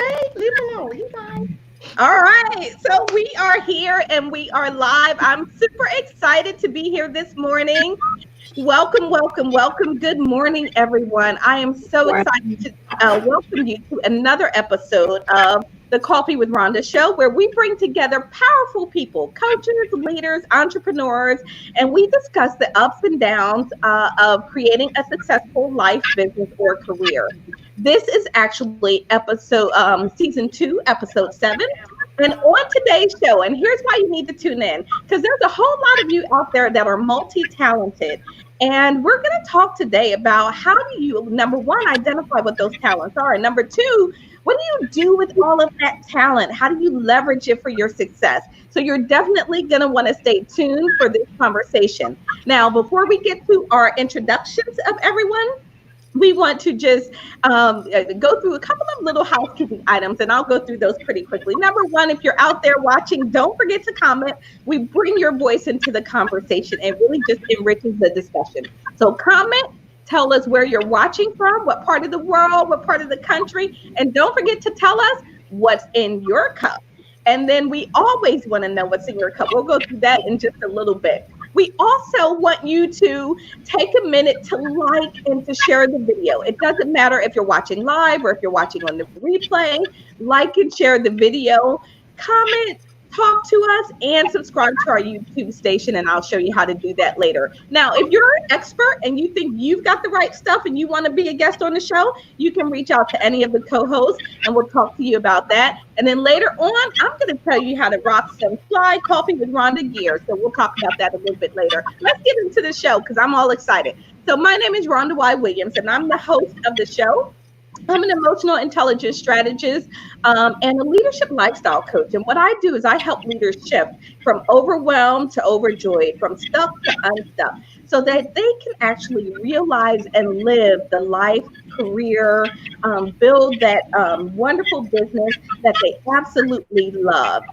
okay. Leave him alone. He's fine. All right, so we are here and we are live. I'm super excited to be here this morning. Welcome, welcome, welcome. Good morning, everyone. I am so excited to welcome you to another episode of the Coffee with Rhonda show, where we bring together powerful people, coaches, leaders, entrepreneurs, and we discuss the ups and downs of creating a successful life, business, or career. This is actually episode season 2, episode 7. And on today's show, and here's why you need to tune in, because there's a whole lot of you out there that are multi-talented. And we're going to talk today about how do you, number one, identify what those talents are. And number two, what do you do with all of that talent? How do you leverage it for your success? So you're definitely going to want to stay tuned for this conversation. Now, before we get to our introductions of everyone, we want to just go through a couple of little housekeeping items, and I'll go through those pretty quickly. Number one, if you're out there watching, don't forget to comment. We bring your voice into the conversation and really just enriches the discussion. So comment, tell us where you're watching from, what part of the world, what part of the country, and don't forget to tell us what's in your cup. And then we always want to know what's in your cup. We'll go through that in just a little bit. We also want you to take a minute to like and to share the video. It doesn't matter if you're watching live or if you're watching on the replay. Like and share the video, comment, talk to us, and subscribe to our YouTube station, and I'll show you how to do that later. Now, if you're an expert and you think you've got the right stuff and you want to be a guest on the show, you can reach out to any of the co-hosts and we'll talk to you about that. And then later on, I'm going to tell you how to rock some fly Coffee with Rhonda gear. So we'll talk about that a little bit later. Let's get into the show because I'm all excited. So my name is Rhonda Williams, and I'm the host of the show. I'm an emotional intelligence strategist and a leadership lifestyle coach. And what I do is I help leaders shift from overwhelmed to overjoyed, from stuck to unstuck, so that they can actually realize and live the life, career, build that wonderful business that they absolutely love.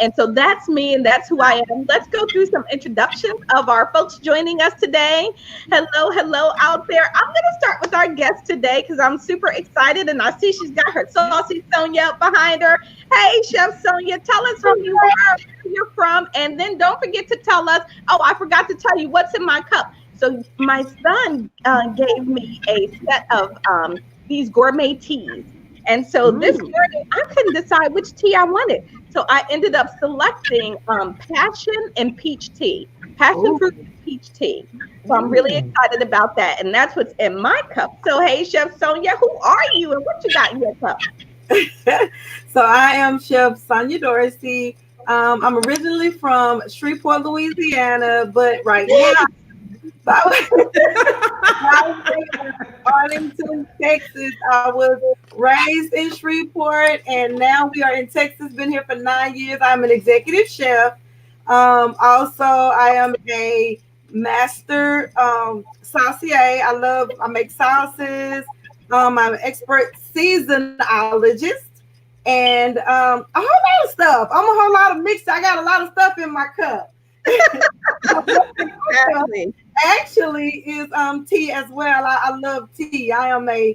And so that's me, and that's who I am. Let's go through some introductions of our folks joining us today. Hello out there. I'm going to start with our guest today because I'm super excited, and I see she's got her saucy Sonia behind her. Hey, Chef Sonya, tell us who you are, where you're from, and then don't forget to tell us, oh, I forgot to tell you what's in my cup. So my son gave me a set of these gourmet teas. And so this morning, I couldn't decide which tea I wanted. So I ended up selecting passion and peach tea, passion fruit and peach tea. So I'm really excited about that. And that's what's in my cup. So, hey, Chef Sonya, who are you and what you got in your cup? So I am Chef Sonya Dorsey. I'm originally from Shreveport, Louisiana, but right now, Arlington, Texas. I was raised in Shreveport, and now we are in Texas. Been here for 9 years. I'm an executive chef. Also, I am a master saucier. I make sauces. I'm an expert seasonologist, and a whole lot of stuff. I'm a whole lot of mixed. I got a lot of stuff in my cup. Actually is tea as well. I love tea. I am a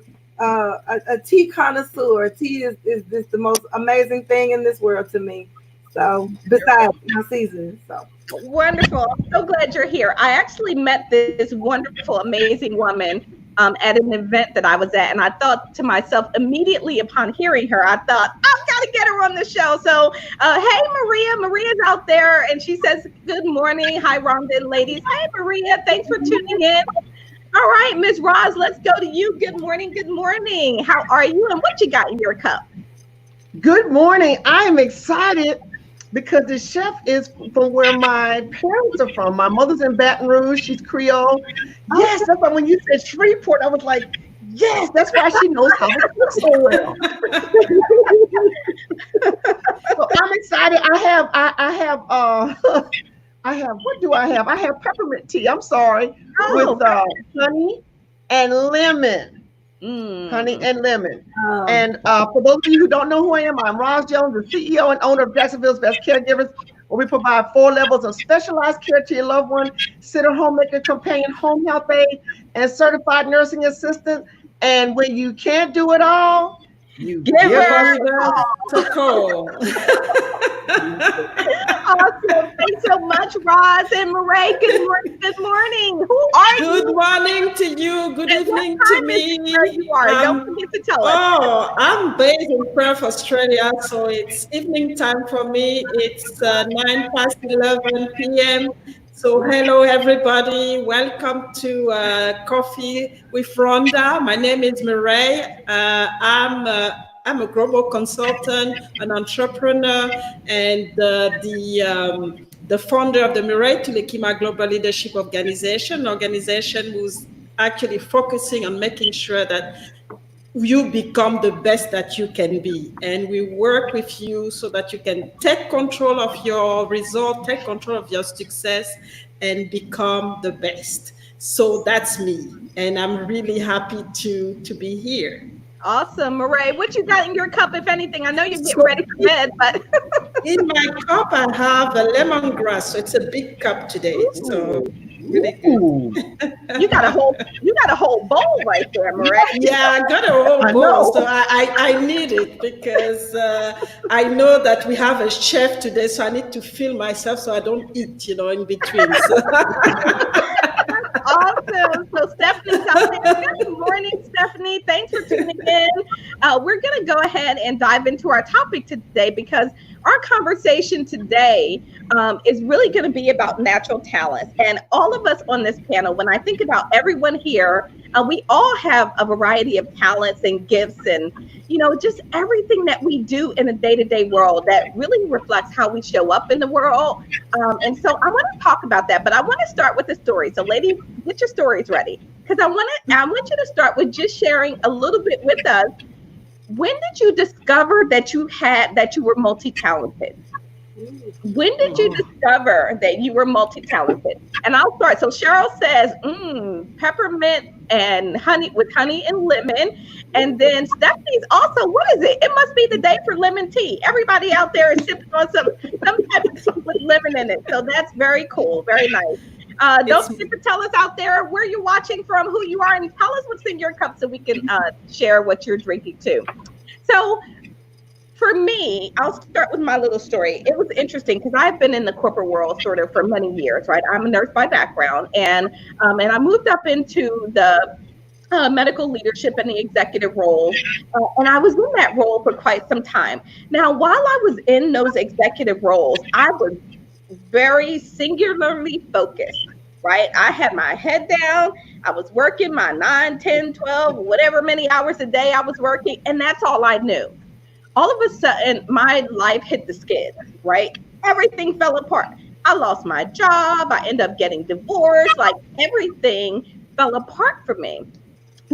tea connoisseur. Tea is the most amazing thing in this world to me. So besides my season. So wonderful. I'm so glad you're here. I actually met this wonderful, amazing woman at an event that I was at, and I thought to myself immediately upon hearing her, I thought, I've got to get her on the show. So hey, Maria's out there, and she says good morning. Hi, Rhonda and ladies. Hey, Maria, thanks for tuning in. All right, Miss Roz, let's go to you. Good morning. How are you, and what you got in your cup? Good morning. I am excited because the chef is from where my parents are from. My mother's in Baton Rouge. She's Creole. Yes, that's why when you said Shreveport, I was like, yes, that's why she knows how to cook so well. So I'm excited. I have what do I have? I have peppermint tea. I'm sorry, with honey and lemon. Honey and lemon. And for those of you who don't know who I am, I'm Roz Jones, the CEO and owner of Jacksonville's Best Caregivers, where we provide 4 levels of specialized care to your loved one: sitter, homemaker, companion, home health aide, and certified nursing assistant. And when you can't do it all, You give her a call. Awesome. Thanks so much, Roz and Murray. Good morning. Good morning. Who are you? Good morning to you. Good evening to me. Where you are? Don't forget to tell us. Oh, I'm based in Perth, Australia, so it's evening time for me. It's 9:11 p.m. So hello, everybody. Welcome to Coffee with Rhonda. My name is Murray. I'm a global consultant, an entrepreneur, and the founder of the Mirai Tulekima Global Leadership Organization, an organization who's actually focusing on making sure that you become the best that you can be. And we work with you so that you can take control of your result, take control of your success, and become the best. So that's me. And I'm really happy to be here. Awesome, Murray. What you got in your cup, if anything? I know you're getting ready for bed, but in my cup I have a lemongrass, so it's a big cup today. Ooh. So really good. You got a whole bowl right there, Murray. Yeah, I got a whole bowl, so I need it because I know that we have a chef today, so I need to fill myself so I don't eat, in between. So. Awesome. So Stephanie's out there. Good morning, Stephanie. Thanks for tuning in. We're going to go ahead and dive into our topic today because our conversation today is really going to be about natural talents. And all of us on this panel, when I think about everyone here, we all have a variety of talents and gifts and, just everything that we do in a day-to-day world that really reflects how we show up in the world. And so I want to talk about that, but I want to start with a story. So ladies, get your stories ready because I want you to start with just sharing a little bit with us. When did you discover that you were multi-talented? When did you discover that you were multi-talented? And I'll start. So Cheryl says, peppermint and honey and lemon. And then Stephanie's also, what is it? It must be the day for lemon tea. Everybody out there is sipping on some type of tea with lemon in it. So that's very cool. Very nice. Don't forget to tell us out there where you're watching from, who you are, and tell us what's in your cup so we can share what you're drinking too. So for me, I'll start with my little story. It was interesting because I've been in the corporate world sort of for many years, right? I'm a nurse by background, and I moved up into the medical leadership and the executive role, and I was in that role for quite some time. Now, while I was in those executive roles, I was very singularly focused, right? I had my head down. I was working my 9, 10, 12, whatever many hours a day I was working, and that's all I knew. All of a sudden, my life hit the skid, right? Everything fell apart. I lost my job. I ended up getting divorced. Like everything fell apart for me.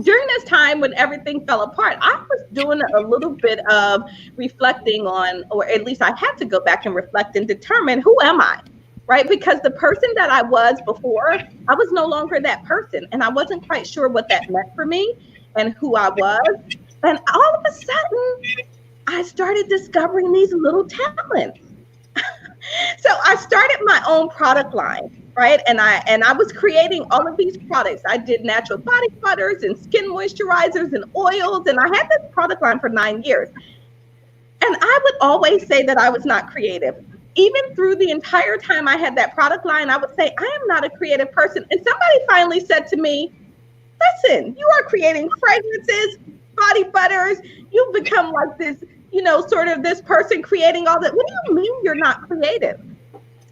During this time when everything fell apart, I was doing a little bit of reflecting on, or at least I had to go back and reflect and determine, who am I, right? Because the person that I was before, I was no longer that person. And I wasn't quite sure what that meant for me and who I was. And all of a sudden, I started discovering these little talents. So I started my own product line. Right. And I was creating all of these products. I did natural body butters and skin moisturizers and oils. And I had this product line for 9 years. And I would always say that I was not creative. Even through the entire time I had that product line, I would say, I am not a creative person. And somebody finally said to me, listen, you are creating fragrances, body butters. You've become like this, sort of this person creating all that. What do you mean you're not creative?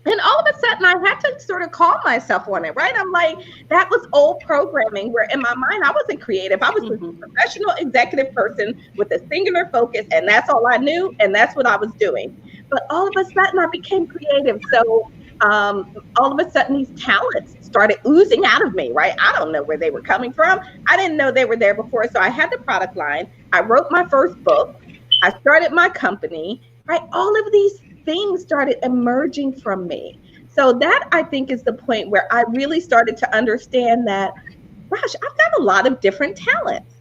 And all of a sudden, I had to sort of call myself on it, right? I'm like, that was old programming where in my mind, I wasn't creative. I was a professional executive person with a singular focus, and that's all I knew, and that's what I was doing. But all of a sudden, I became creative. So all of a sudden, these talents started oozing out of me, right? I don't know where they were coming from. I didn't know they were there before. So I had the product line. I wrote my first book. I started my company, right? All of these things started emerging from me. So that, I think, is the point where I really started to understand that, gosh, I've got a lot of different talents.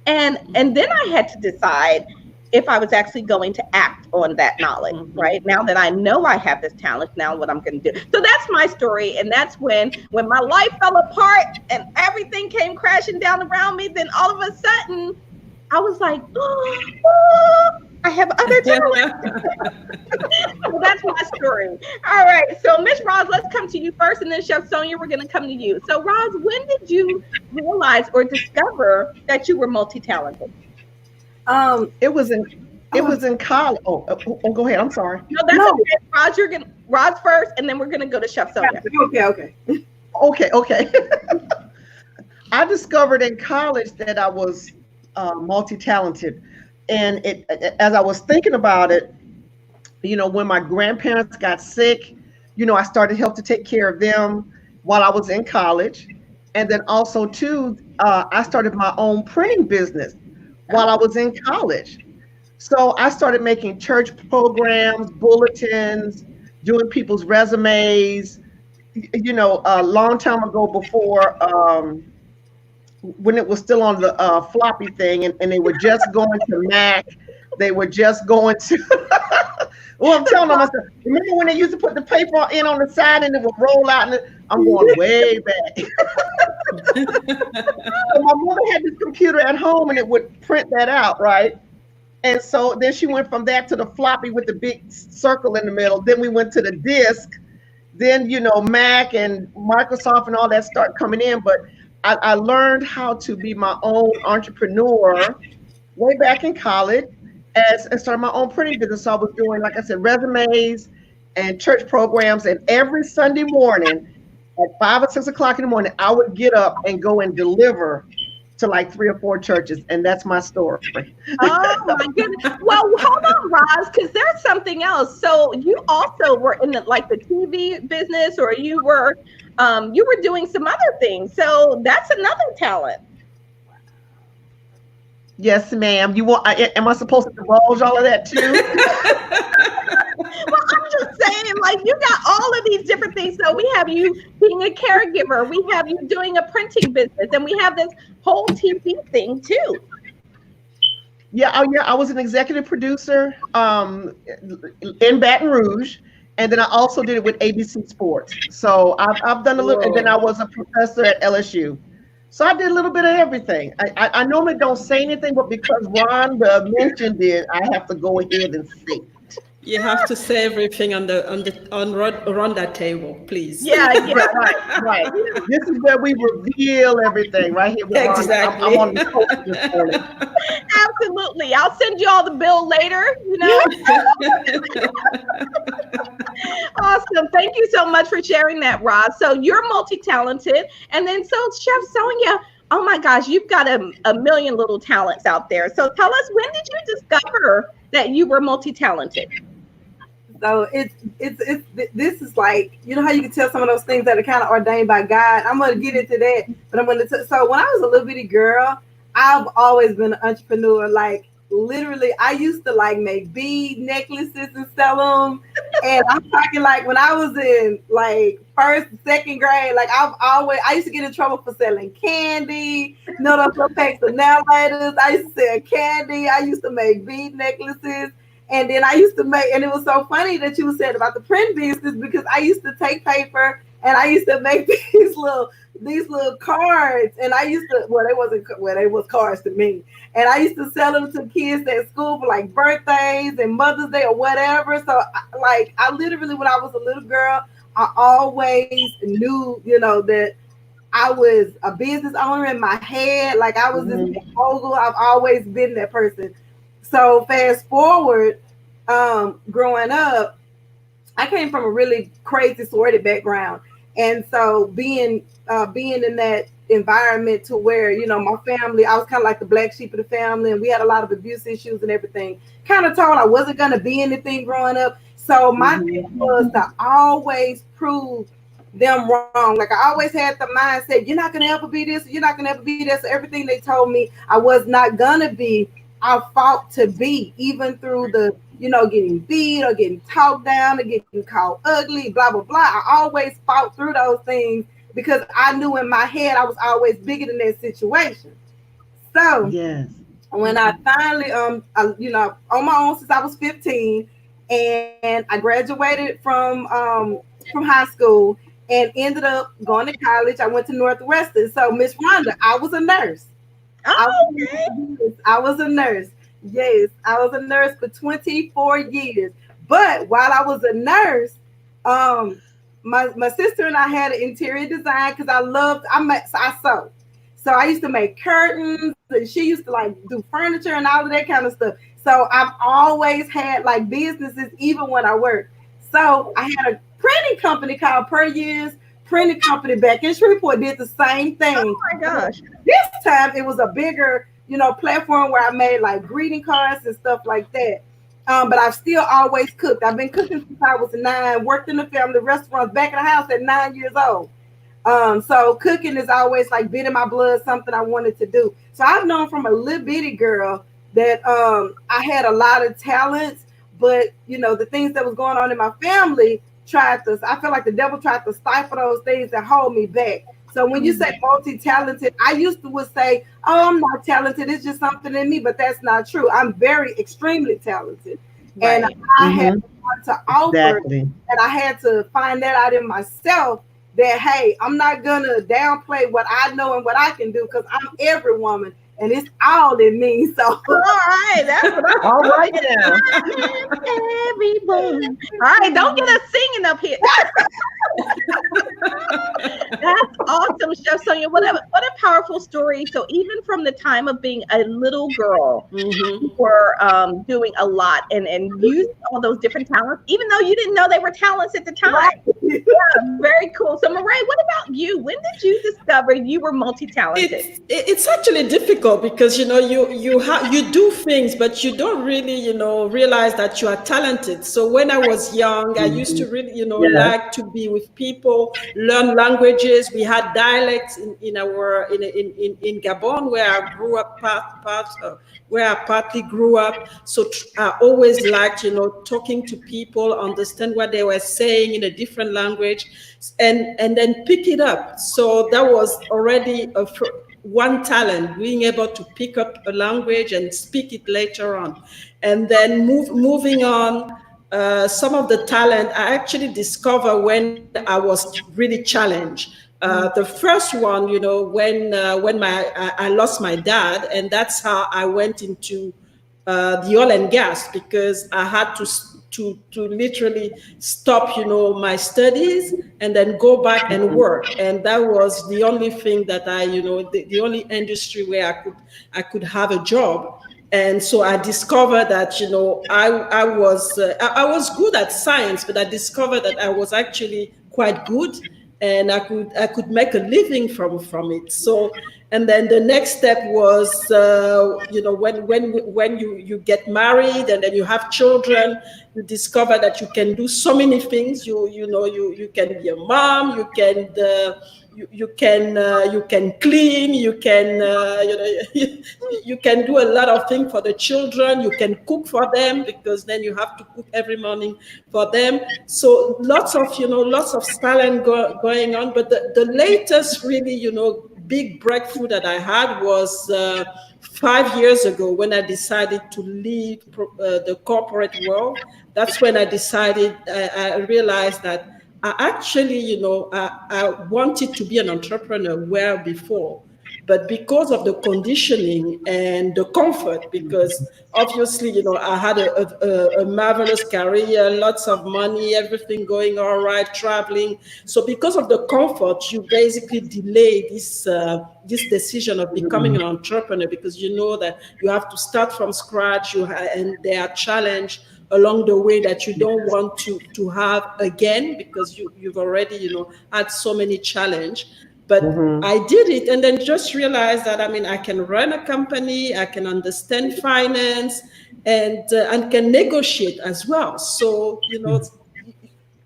And then I had to decide if I was actually going to act on that knowledge, right? Now that I know I have this talent, now what I'm going to do. So that's my story. And that's when my life fell apart and everything came crashing down around me, then all of a sudden, I was like, I have other talents. So that's my story. All right. So Miss Roz, let's come to you first, and then Chef Sonya, we're going to come to you. So Roz, when did you realize or discover that you were multi-talented? It was in college. Oh, go ahead. I'm sorry. No, that's okay. Roz first, and then we're going to go to Chef Sonya. Okay. I discovered in college that I was multi-talented, and as I was thinking about it, when my grandparents got sick, I started help to take care of them while I was in college, and then also too, I started my own printing business while I was in college. So I started making church programs, bulletins, doing people's resumes. A long time ago, before when it was still on the floppy thing, and they were just going to Mac, they were just going to. Well, I'm telling them, I said, remember when they used to put the paper in on the side and it would roll out? And I'm going way back. So my mother had this computer at home, and it would print that out, right? And so then she went from that to the floppy with the big circle in the middle. Then we went to the disk. Then, Mac and Microsoft and all that start coming in. But I learned how to be my own entrepreneur way back in college and started my own printing business. So I was doing, like I said, resumes and church programs. And every Sunday morning at 5 or 6 o'clock in the morning, I would get up and go and deliver to like 3 or 4 churches, and that's my story. Oh my goodness! Well, hold on, Roz, because there's something else. So you also were in the TV business, or you were doing some other things. So that's another talent. Yes, ma'am. Am I supposed to divulge all of that too? Well, I'm just saying, like, you got all of these different things. So we have you being a caregiver, we have you doing a printing business, and we have this whole TV thing too. Yeah, I was an executive producer in Baton Rouge, and then I also did it with ABC Sports. So I've done a little, and then I was a professor at LSU. So I did a little bit of everything. I normally don't say anything, but because Rhonda mentioned it, I have to go ahead and say it. You have to say everything on that table, please. Yeah, right. This is where we reveal everything, right here. Exactly. I'm on the coach this morning. Absolutely. I'll send you all the bill later. Awesome. Thank you so much for sharing that, Roz. So you're multi-talented, and then so Chef Sonya. Oh my gosh, you've got a million little talents out there. So tell us, when did you discover that you were multi-talented? So this is like, how you can tell some of those things that are kind of ordained by God. I'm going to get into that, but so when I was a little bitty girl, I've always been an entrepreneur. Like literally, I used to like make bead necklaces and sell them. And I'm talking like when I was in like 1st, 2nd grade, like I used to get in trouble for selling candy, those little packs of nail lighters. I used to sell candy. I used to make bead necklaces. And then I used to make, and it was so funny that you said about the print business, because I used to take paper and I used to make these little cards, and I used to, they was cards to me, and I used to sell them to kids at school for like birthdays and Mother's Day or whatever. So I literally, when I was a little girl, I always knew, that I was a business owner in my head. Like I was this mogul. I've always been that person. So fast forward, growing up, I came from a really crazy sorted background. And so being in that environment to where, my family, I was kind of like the black sheep of the family, and we had a lot of abuse issues and everything. Kind of told I wasn't going to be anything growing up. So my thing was to always prove them wrong. Like I always had the mindset, you're not going to ever be this, you're not going to ever be this. So everything they told me I was not going to be, I fought to be, even through the, getting beat or getting talked down or getting called ugly, blah, blah, blah. I always fought through those things because I knew in my head I was always bigger than that situation. So yes, when I finally, on my own since I was 15, and I graduated from high school and ended up going to college. I went to Northwestern. So Miss Rhonda, I was a nurse. I was a nurse. Yes, I was a nurse for 24 years. But while I was a nurse, my sister and I had an interior design because I sewed. So I used to make curtains, and she used to like do furniture and all of that kind of stuff. So I've always had like businesses even when I worked. So I had a printing company called Per Years Printing Company back in Shreveport, did the same thing. Oh my gosh. This time it was a bigger, platform where I made like greeting cards and stuff like that. But I've still always cooked. I've been cooking since I was 9, worked in the family restaurants back in the house at 9 years old. So cooking is always like been in my blood, something I wanted to do. So I've known from a little bitty girl that I had a lot of talents, but the things that was going on in my family I feel like the devil tried to stifle those things and hold me back. So when you say multi-talented, I used to would say, oh, I'm not talented. It's just something in me, but that's not true. I'm very extremely talented. Right. And I had to offer, and I had to find that out in myself that, hey, I'm not going to downplay what I know and what I can do because I'm every woman. And it's all in me. So all right, that's what I'm all right now. Everyone. All right, don't get us singing up here. That's awesome, Chef Sonya. What a powerful story. So even from the time of being a little girl, you were doing a lot and used all those different talents, even though you didn't know they were talents at the time. Right. Yeah, very cool. So Marae, what about you? When did you discover you were multi-talented? It's actually difficult because you do things, but you don't really realize that you are talented. So when I was young, I used to really like to be with people, learn languages. We had dialects in Gabon where I grew up, where I partly grew up. So I always liked talking to people, understand what they were saying in a different language, and then pick it up. So that was already one talent, being able to pick up a language and speak it later on. And then moving on, some of the talent I actually discovered when I was really challenged. The first one, when I lost my dad, and that's how I went into the oil and gas, because I had to literally stop, my studies and then go back and work. And that was the only thing that the only industry where I could have a job. And so I discovered that, I was good at science, but I discovered that I was actually quite good and I could make a living from it. So, and then the next step was, when you get married and then you have children, you discover that you can do so many things. You can be a mom, you can clean, you can do a lot of things for the children. You can cook for them because then you have to cook every morning for them. So lots of talent going on. But the latest really, big breakthrough that I had was 5 years ago when I decided to leave the corporate world. That's when I decided, I realized that I actually, I wanted to be an entrepreneur well before, but because of the conditioning and the comfort, because obviously, I had a marvelous career, lots of money, everything going all right, traveling. So because of the comfort, you basically delay this decision of becoming an entrepreneur, because you know that you have to start from scratch, and there are challenges along the way that you don't want to have again, because you've already had so many challenges. But I did it, and then just realized that I can run a company, I can understand finance, and can negotiate as well. So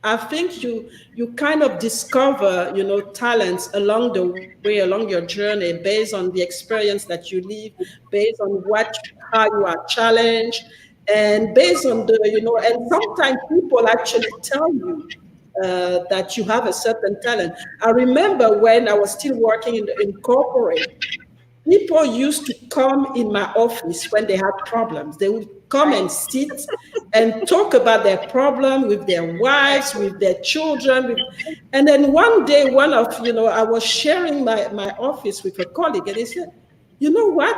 I think you kind of discover talents along the way, along your journey, based on the experience that you live, based on how you are challenged. And based on and sometimes people actually tell you that you have a certain talent. I remember when I was still working in corporate, people used to come in my office when they had problems. They would come and sit and talk about their problem with their wives, with their children. And then one day, I was sharing my office with a colleague, and he said, you know what?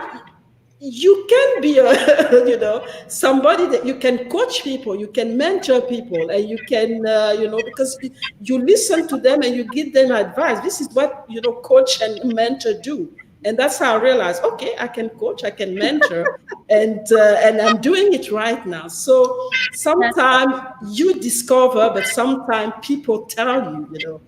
You can be somebody that you can coach people, you can mentor people, and you can because you listen to them and you give them advice. This is what coach and mentor do, and that's how I realized, okay, I can coach, I can mentor, and I'm doing it right now. So sometimes you discover, but sometimes people tell you,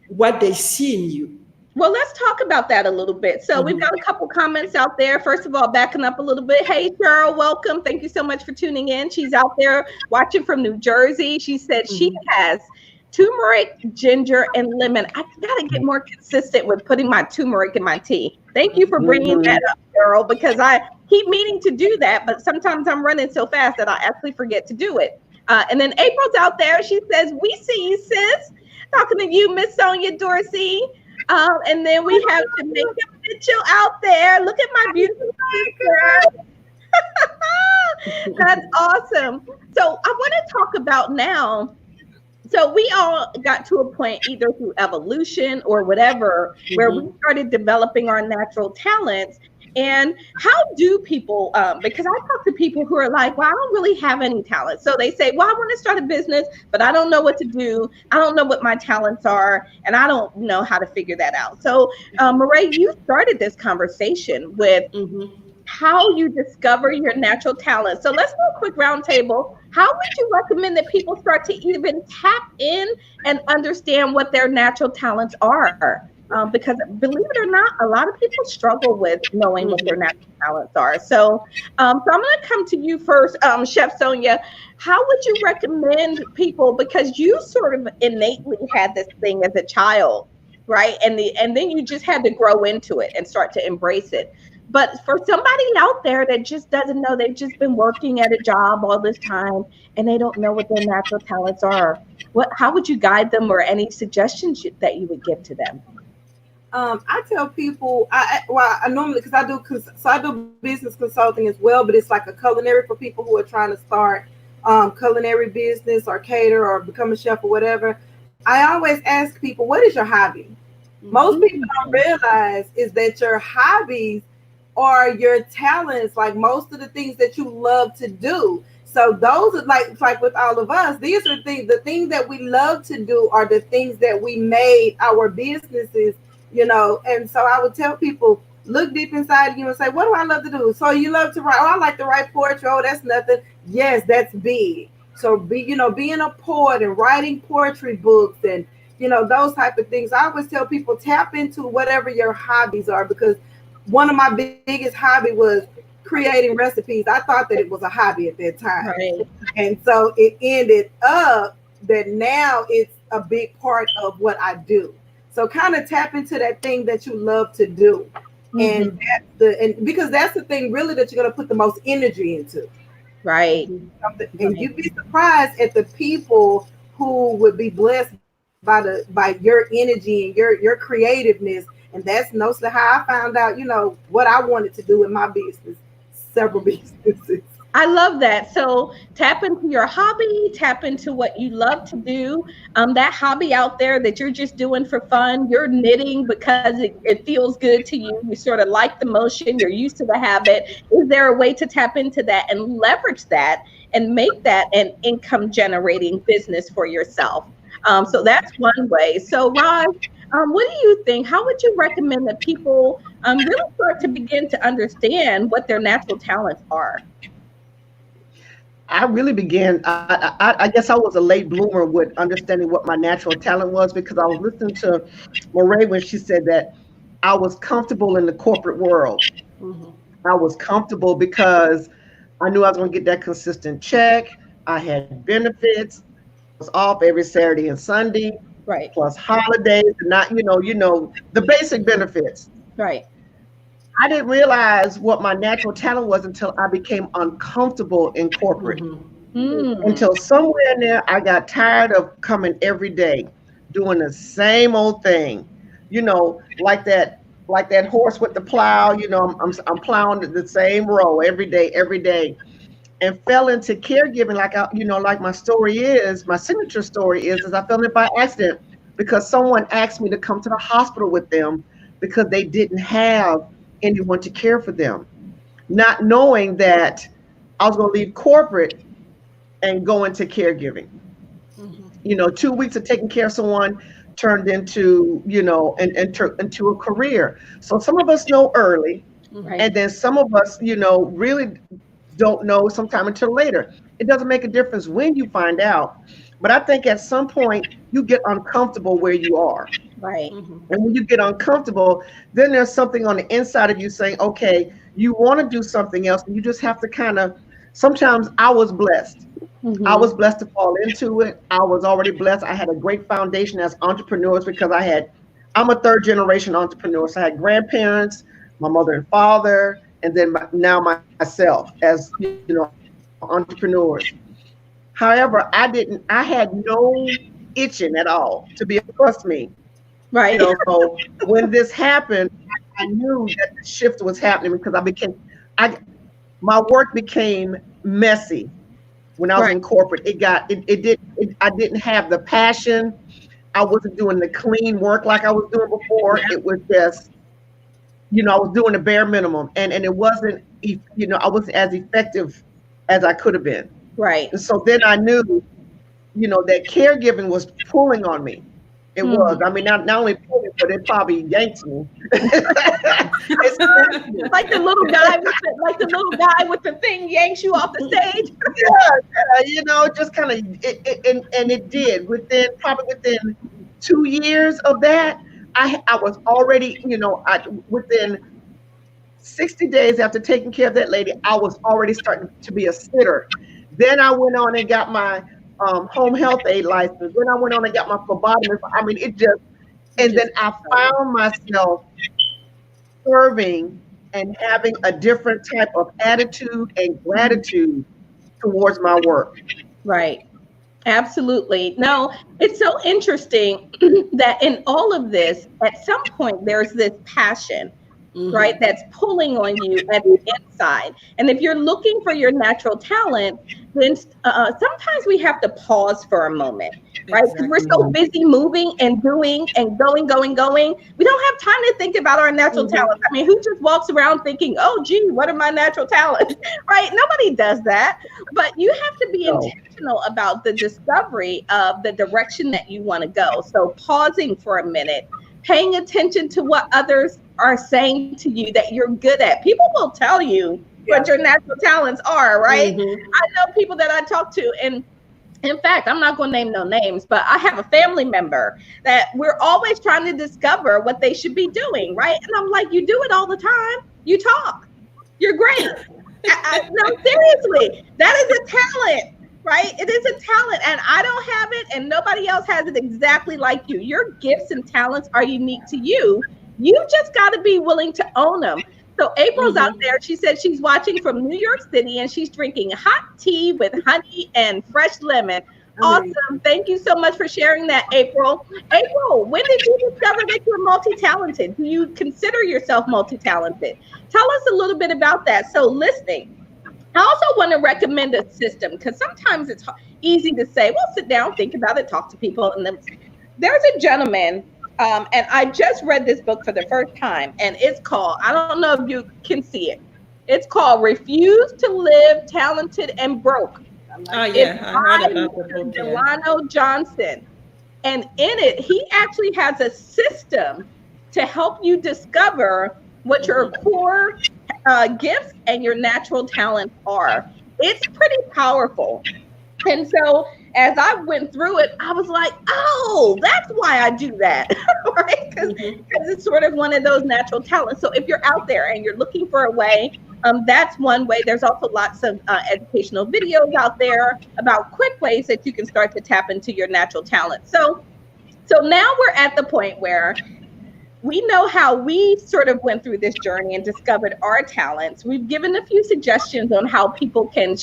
what they see in you. Well, let's talk about that a little bit. So we've got a couple comments out there. First of all, backing up a little bit. Hey, Cheryl, welcome. Thank you so much for tuning in. She's out there watching from New Jersey. She said she has turmeric, ginger, and lemon. I got to get more consistent with putting my turmeric in my tea. Thank you for bringing that up, Cheryl, because I keep meaning to do that, but sometimes I'm running so fast that I actually forget to do it. And then April's out there. She says, we see you, sis. Talking to you, Miss Sonya Dorsey. And then we have Jamaica Mitchell out there. Look at my beautiful sister. That's awesome. So I want to talk about now. So we all got to a point, either through evolution or whatever, where we started developing our natural talents. And how do people, because I talk to people who are like, well, I don't really have any talent. So they say, well, I want to start a business, but I don't know what to do. I don't know what my talents are, and I don't know how to figure that out. So, Marae, you started this conversation with how you discover your natural talent. So let's do a quick roundtable. How would you recommend that people start to even tap in and understand what their natural talents are? Because believe it or not, a lot of people struggle with knowing what their natural talents are. So, I'm going to come to you first, Chef Sonya. How would you recommend people, because you sort of innately had this thing as a child, right? And then you just had to grow into it and start to embrace it. But for somebody out there that just doesn't know, they've just been working at a job all this time and they don't know what their natural talents are, how would you guide them, or any suggestions that you would give to them? I tell people, I normally, because I do business consulting as well, but it's like a culinary for people who are trying to start culinary business or cater or become a chef or whatever. I always ask people, what is your hobby? Most people don't realize is that your hobbies are your talents, like most of the things that you love to do. So those are like with all of us, these are the things that we love to do are the things that we made our businesses. And so I would tell people, look deep inside you and say, what do I love to do? So you love to write. Oh, I like to write poetry. Oh, that's nothing. Yes, that's big. So being a poet and writing poetry books and, those type of things. I always tell people, tap into whatever your hobbies are, because one of my biggest hobby was creating recipes. I thought that it was a hobby at that time. Right. And so it ended up that now it's a big part of what I do. So kind of tap into that thing that you love to do. And because that's the thing really that you're going to put the most energy into. Right. And you'd be surprised at the people who would be blessed by your energy and your creativeness. And that's mostly how I found out, what I wanted to do in my business, several businesses. I love that. So tap into your hobby, tap into what you love to do. That hobby out there that you're just doing for fun, you're knitting because it feels good to you. You sort of like the motion, you're used to the habit. Is there a way to tap into that and leverage that and make that an income generating business for yourself? So that's one way. So Ron, what do you think? How would you recommend that people really start to begin to understand what their natural talents are? I really began, I guess I was a late bloomer with understanding what my natural talent was, because I was listening to Marae when she said that I was comfortable in the corporate world. I was comfortable because I knew I was going to get that consistent check. I had benefits. I was off every Saturday and Sunday, right? Plus holidays, and not, the basic benefits. Right. I didn't realize what my natural talent was until I became uncomfortable in corporate. Until somewhere in there, I got tired of coming every day, doing the same old thing, like that horse with the plow. I'm plowing the same row every day, and fell into caregiving. Like my story is, my signature story is I fell in by accident because someone asked me to come to the hospital with them because they didn't have anyone to care for them, not knowing that I was going to leave corporate and go into caregiving. 2 weeks of taking care of someone turned into, into a career. So some of us know early, and then some of us, really don't know sometime until later. It doesn't make a difference when you find out, but I think at some point you get uncomfortable where you are. Right. And when you get uncomfortable, then there's something on the inside of you saying, okay, you want to do something else, and you just have to sometimes I was blessed. I was blessed to fall into it. I was already blessed. I had a great foundation as entrepreneurs because I'm a third generation entrepreneur. So I had grandparents, my mother and father, and then now myself as, entrepreneurs. However, I had no itching at all to be, trust me. Right. So when this happened, I knew that the shift was happening because my work became messy. When I was in corporate, I didn't have the passion. I wasn't doing the clean work like I was doing before. It was just, I was doing the bare minimum, and it wasn't, I wasn't as effective as I could have been. Right. And so then I knew, that caregiving was pulling on me. It was. I mean, not only pulling, but it probably yanked me. Like the little guy with the thing yanks you off the stage. Just kind of and it did. Within 2 years of that, I was already, within 60 days after taking care of that lady, I was already starting to be a sitter. Then I went on and got my home health aid license. Then I went on and got my phlebotomist. I mean, then I found myself serving and having a different type of attitude and gratitude towards my work. Right. Absolutely. No, it's so interesting that in all of this, at some point, there's this passion, right, that's pulling on you at the inside. And if you're looking for your natural talent, then sometimes we have to pause for a moment, right? Because we're so busy moving and doing and going. We don't have time to think about our natural talents. I mean, who just walks around thinking, oh, gee, what are my natural talents, right? Nobody does that. But you have to be intentional about the discovery of the direction that you want to go. So pausing for a minute, paying attention to what others are saying to you that you're good at. People will tell you what your natural talents are, right? I know people that I talk to, and in fact, I'm not going to name no names, but I have a family member that we're always trying to discover what they should be doing, right? And I'm like, you do it all the time. You talk. You're great. No, seriously, that is a talent, right? It is a talent, and I don't have it, and nobody else has it exactly like you. Your gifts and talents are unique to you. You just got to be willing to own them. So April's out there. She said she's watching from New York City, and she's drinking hot tea with honey and fresh lemon. Awesome. Thank you so much for sharing that, April. April, when did you discover that you're multi-talented? Do you consider yourself multi-talented? Tell us a little bit about that. So listening. I also want to recommend a system, because sometimes it's easy to say, well, sit down, think about it, talk to people. And then there's a gentleman, and I just read this book for the first time, and it's called, I don't know if you can see it. It's called Refuse to Live Talented and Broke. Oh, yeah. I heard about the book. Delano Johnson. And in it, he actually has a system to help you discover what your core gifts and your natural talents are. It's pretty powerful. And so as I went through it, I was like, oh, that's why I do that, right? Because it's sort of one of those natural talents. So if you're out there and you're looking for a way, that's one way. There's also lots of educational videos out there about quick ways that you can start to tap into your natural talent. So now we're at the point where we know how we sort of went through this journey and discovered our talents. We've given a few suggestions on how people can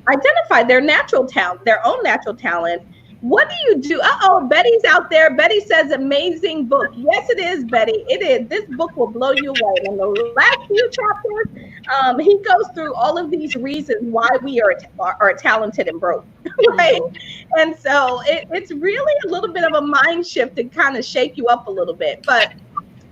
identify their natural talent, their own natural talent. What do you do? Betty's out there. Betty says, amazing book. Yes, it is, Betty. It is. This book will blow you away. In the last few chapters, he goes through all of these reasons why we are talented and broke, right? And so it's really a little bit of a mind shift to kind of shake you up a little bit. But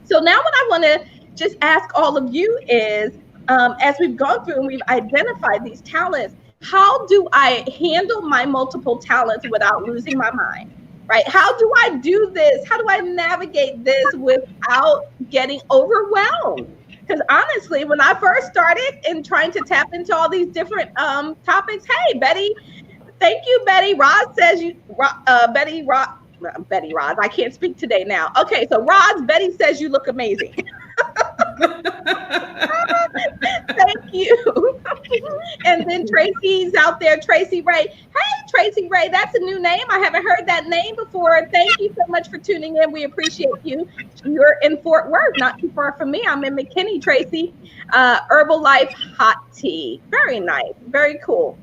so now what I want to just ask all of you is, as we've gone through and we've identified these talents, how do I handle my multiple talents without losing my mind? Right? How do I do this? How do I navigate this without getting overwhelmed? Because honestly, when I first started and trying to tap into all these different topics, hey, Betty, thank you, Betty. Roz says Betty Roz, I can't speak today now. Okay, so Roz, Betty says you look amazing. Thank you. And then Tracy's out there, Tracy Ray. Hey, Tracy Ray, that's a new name. I haven't heard that name before. Thank you so much for tuning in. We appreciate you. You're in Fort Worth, not too far from me. I'm in McKinney, Tracy. Herbalife hot tea. Very nice. Very cool.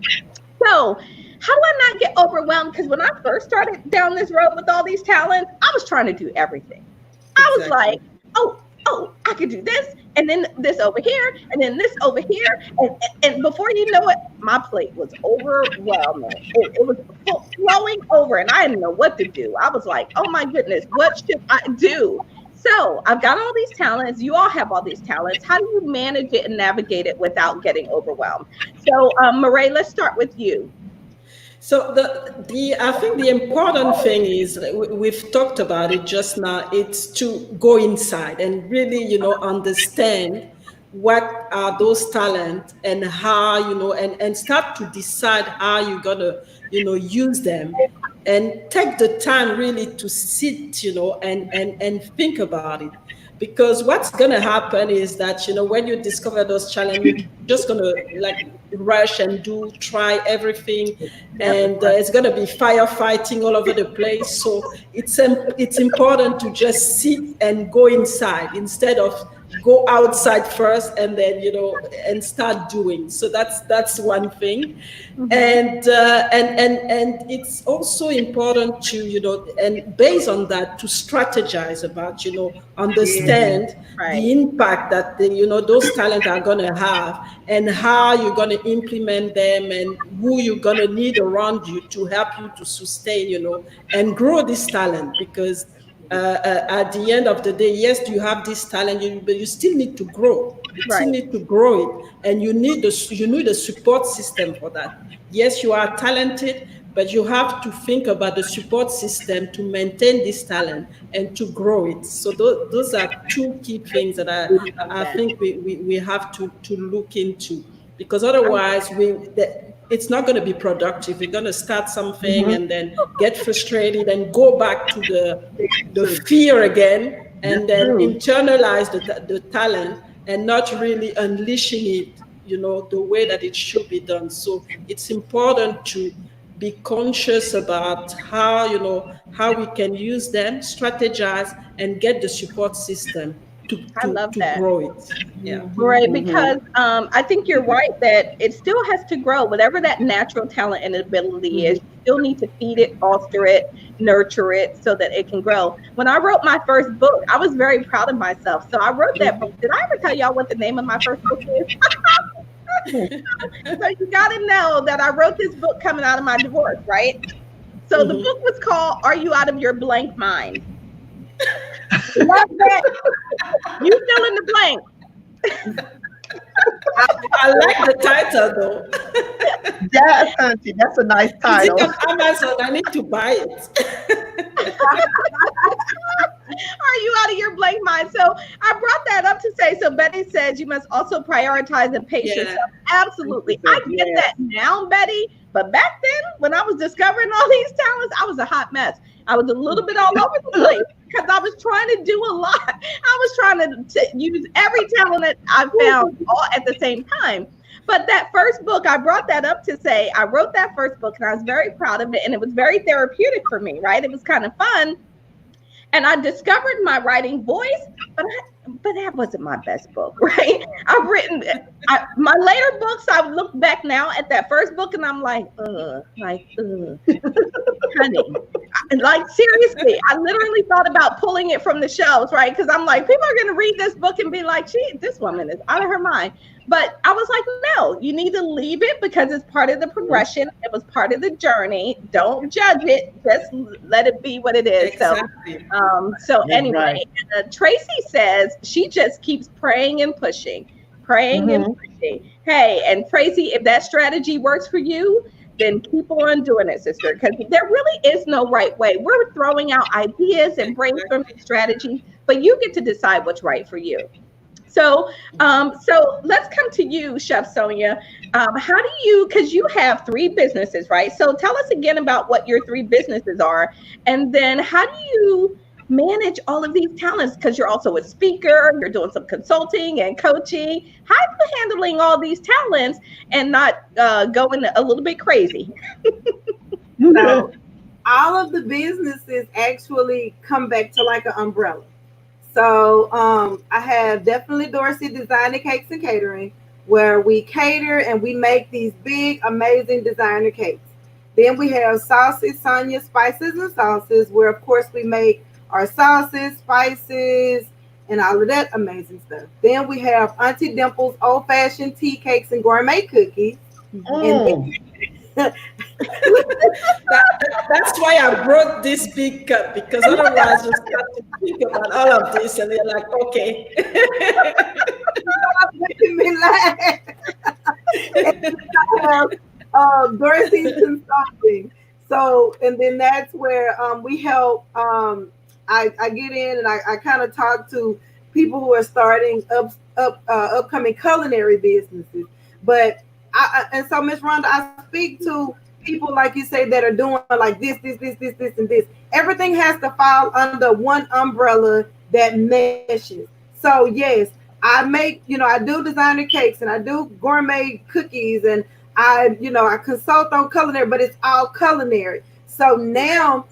So, how do I not get overwhelmed? Because when I first started down this road with all these talents, I was trying to do everything. I was like, oh, I could do this, and then this over here, and then this over here. And before you know it, my plate was overwhelming. It was flowing over, and I didn't know what to do. I was like, oh my goodness, what should I do? So I've got all these talents. You all have all these talents. How do you manage it and navigate it without getting overwhelmed? So, Marae, let's start with you. So I think the important thing is, we've talked about it just now, it's to go inside and really, understand what are those talents and how, and start to decide how you're gonna, use them, and take the time really to sit, and think about it. Because what's going to happen is that, when you discover those challenges, you're just going to rush and try everything. And it's going to be firefighting all over the place. So it's important to just sit and go inside instead of go outside first and then, and start doing. So that's one thing. Mm-hmm. And it's also important to, and based on that, to strategize about, understand the impact that those talents are going to have, and how you're going to implement them, and who you're going to need around you to help you to sustain, and grow this talent. Because at the end of the day, yes, you have this talent, but you still need to grow. You still need to grow it, and you need a support system for that. Yes, you are talented, but you have to think about the support system to maintain this talent and to grow it. So those are two key things that I think we have to look into, because otherwise it's not going to be productive. We're going to start something and then get frustrated and go back to the fear again, and then internalize the talent and not really unleashing it, the way that it should be done. So it's important to be conscious about how we can use them, strategize, and get the support system to grow it. Yeah. Right, because I think you're right that it still has to grow. Whatever that natural talent and ability is, you still need to feed it, foster it, nurture it so that it can grow. When I wrote my first book, I was very proud of myself. So I wrote that book. Did I ever tell y'all what the name of my first book is? So you got to know that I wrote this book coming out of my divorce, right? So the book was called "Are You Out of Your Blank Mind?" Love that. You fill in the blank. I like the title though. Yes, Auntie, that's a nice title. Is it on Amazon? I need to buy it. Are you out of your blank mind? So I brought that up to say, so Betty says you must also prioritize and pace yourself. Absolutely. I get that now, Betty. But back then, when I was discovering all these talents, I was a hot mess. I was a little bit all over the place because I was trying to do a lot. I was trying to use every talent that I found all at the same time. But that first book, I brought that up to say, I wrote that first book and I was very proud of it. And it was very therapeutic for me, right? It was kind of fun. And I discovered my writing voice, but that wasn't my best book, right? I've written my later books. I look back now at that first book, and I'm like, honey, like seriously, I literally thought about pulling it from the shelves, right? Because I'm like, people are going to read this book and be like, this woman is out of her mind. But I was like, no, you need to leave it because it's part of the progression. It was part of the journey. Don't judge it. Just let it be what it is. Exactly. So anyway, Tracy says she just keeps praying and pushing, and pushing. Hey, and Tracy, if that strategy works for you, then keep on doing it, sister, because there really is no right way. We're throwing out ideas and brainstorming strategies, but you get to decide what's right for you. So let's come to you, Chef Sonya. How do you, because you have 3 businesses, right? So tell us again about what your 3 businesses are. And then how do you manage all of these talents? Because you're also a speaker, you're doing some consulting and coaching. How are you handling all these talents and not going a little bit crazy? So all of the businesses actually come back to like an umbrella. So I have definitely Dorsey Designer Cakes and Catering, where we cater and we make these big, amazing designer cakes. Then we have Sauces, Sonia Spices and Sauces, where of course we make our sauces, spices, and all of that amazing stuff. Then we have Auntie Dimple's Old Fashioned Tea Cakes and Gourmet Cookies. And that's why I brought this big cup, because otherwise you start to think about all of this and you're like, okay. Making me laugh. Dorothy's Consulting. So, and then that's where we help. I get in and I kind of talk to people who are starting upcoming culinary businesses. But and so Miss Rhonda, I speak to people like you say that are doing like this, and this. Everything has to fall under one umbrella that meshes. So yes, I make, I do designer cakes and I do gourmet cookies and I consult on culinary, but it's all culinary. So now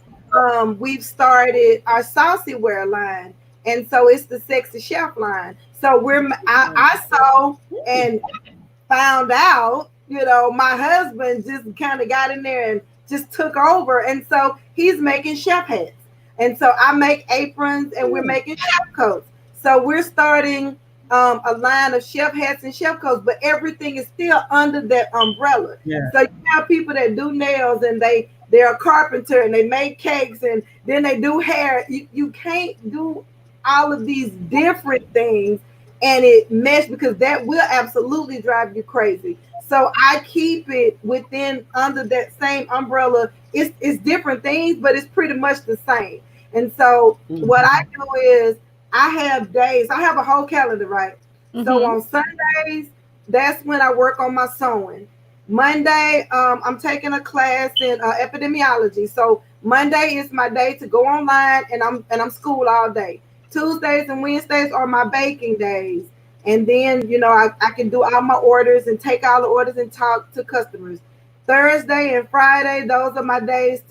we've started our saucyware line, and so it's the Sexy Chef line. So I saw and found out, my husband just kind of got in there and just took over. And so he's making chef hats. And so I make aprons and we're making chef coats. So we're starting a line of chef hats and chef coats, but everything is still under that umbrella. Yeah. So you have people that do nails and they're a carpenter and they make cakes and then they do hair. You can't do all of these different things and it mesh, because that will absolutely drive you crazy. So I keep it under that same umbrella. It's different things, but it's pretty much the same. And so what I do is I have days. I have a whole calendar, right? So on Sundays, that's when I work on my sewing. Monday, I'm taking a class in epidemiology. So Monday is my day to go online, and I'm school all day. Tuesdays and Wednesdays are my baking days. And then, I can do all my orders and take all the orders and talk to customers. Thursday and Friday, those are my days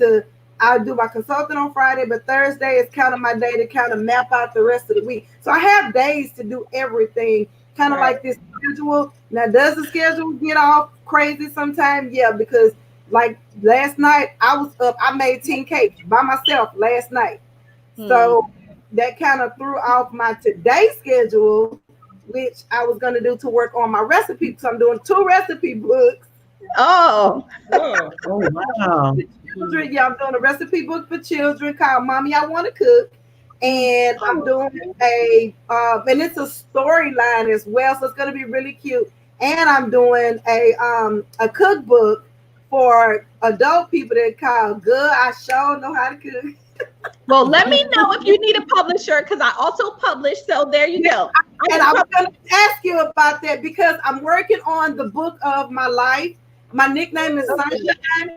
I'll do my consulting on Friday, but Thursday is kind of my day to kind of map out the rest of the week. So I have days to do everything, kind of like this schedule. Now, does the schedule get off crazy sometimes? Yeah, because like last night I was up, I made 10 cakes by myself last night. So that kind of threw off my today schedule, which I was going to do to work on my recipe. So I'm doing 2 recipe books. Oh, wow. Children, I'm doing a recipe book for children called Mommy, I Want to Cook. And I'm doing and it's a storyline as well. So it's going to be really cute. And I'm doing a cookbook for adult people that call Good I Sure Know How to Cook. Well, let me know if you need a publisher, because I also publish. So there you go. And I was going to ask you about that because I'm working on the book of my life. My nickname is Sunshine,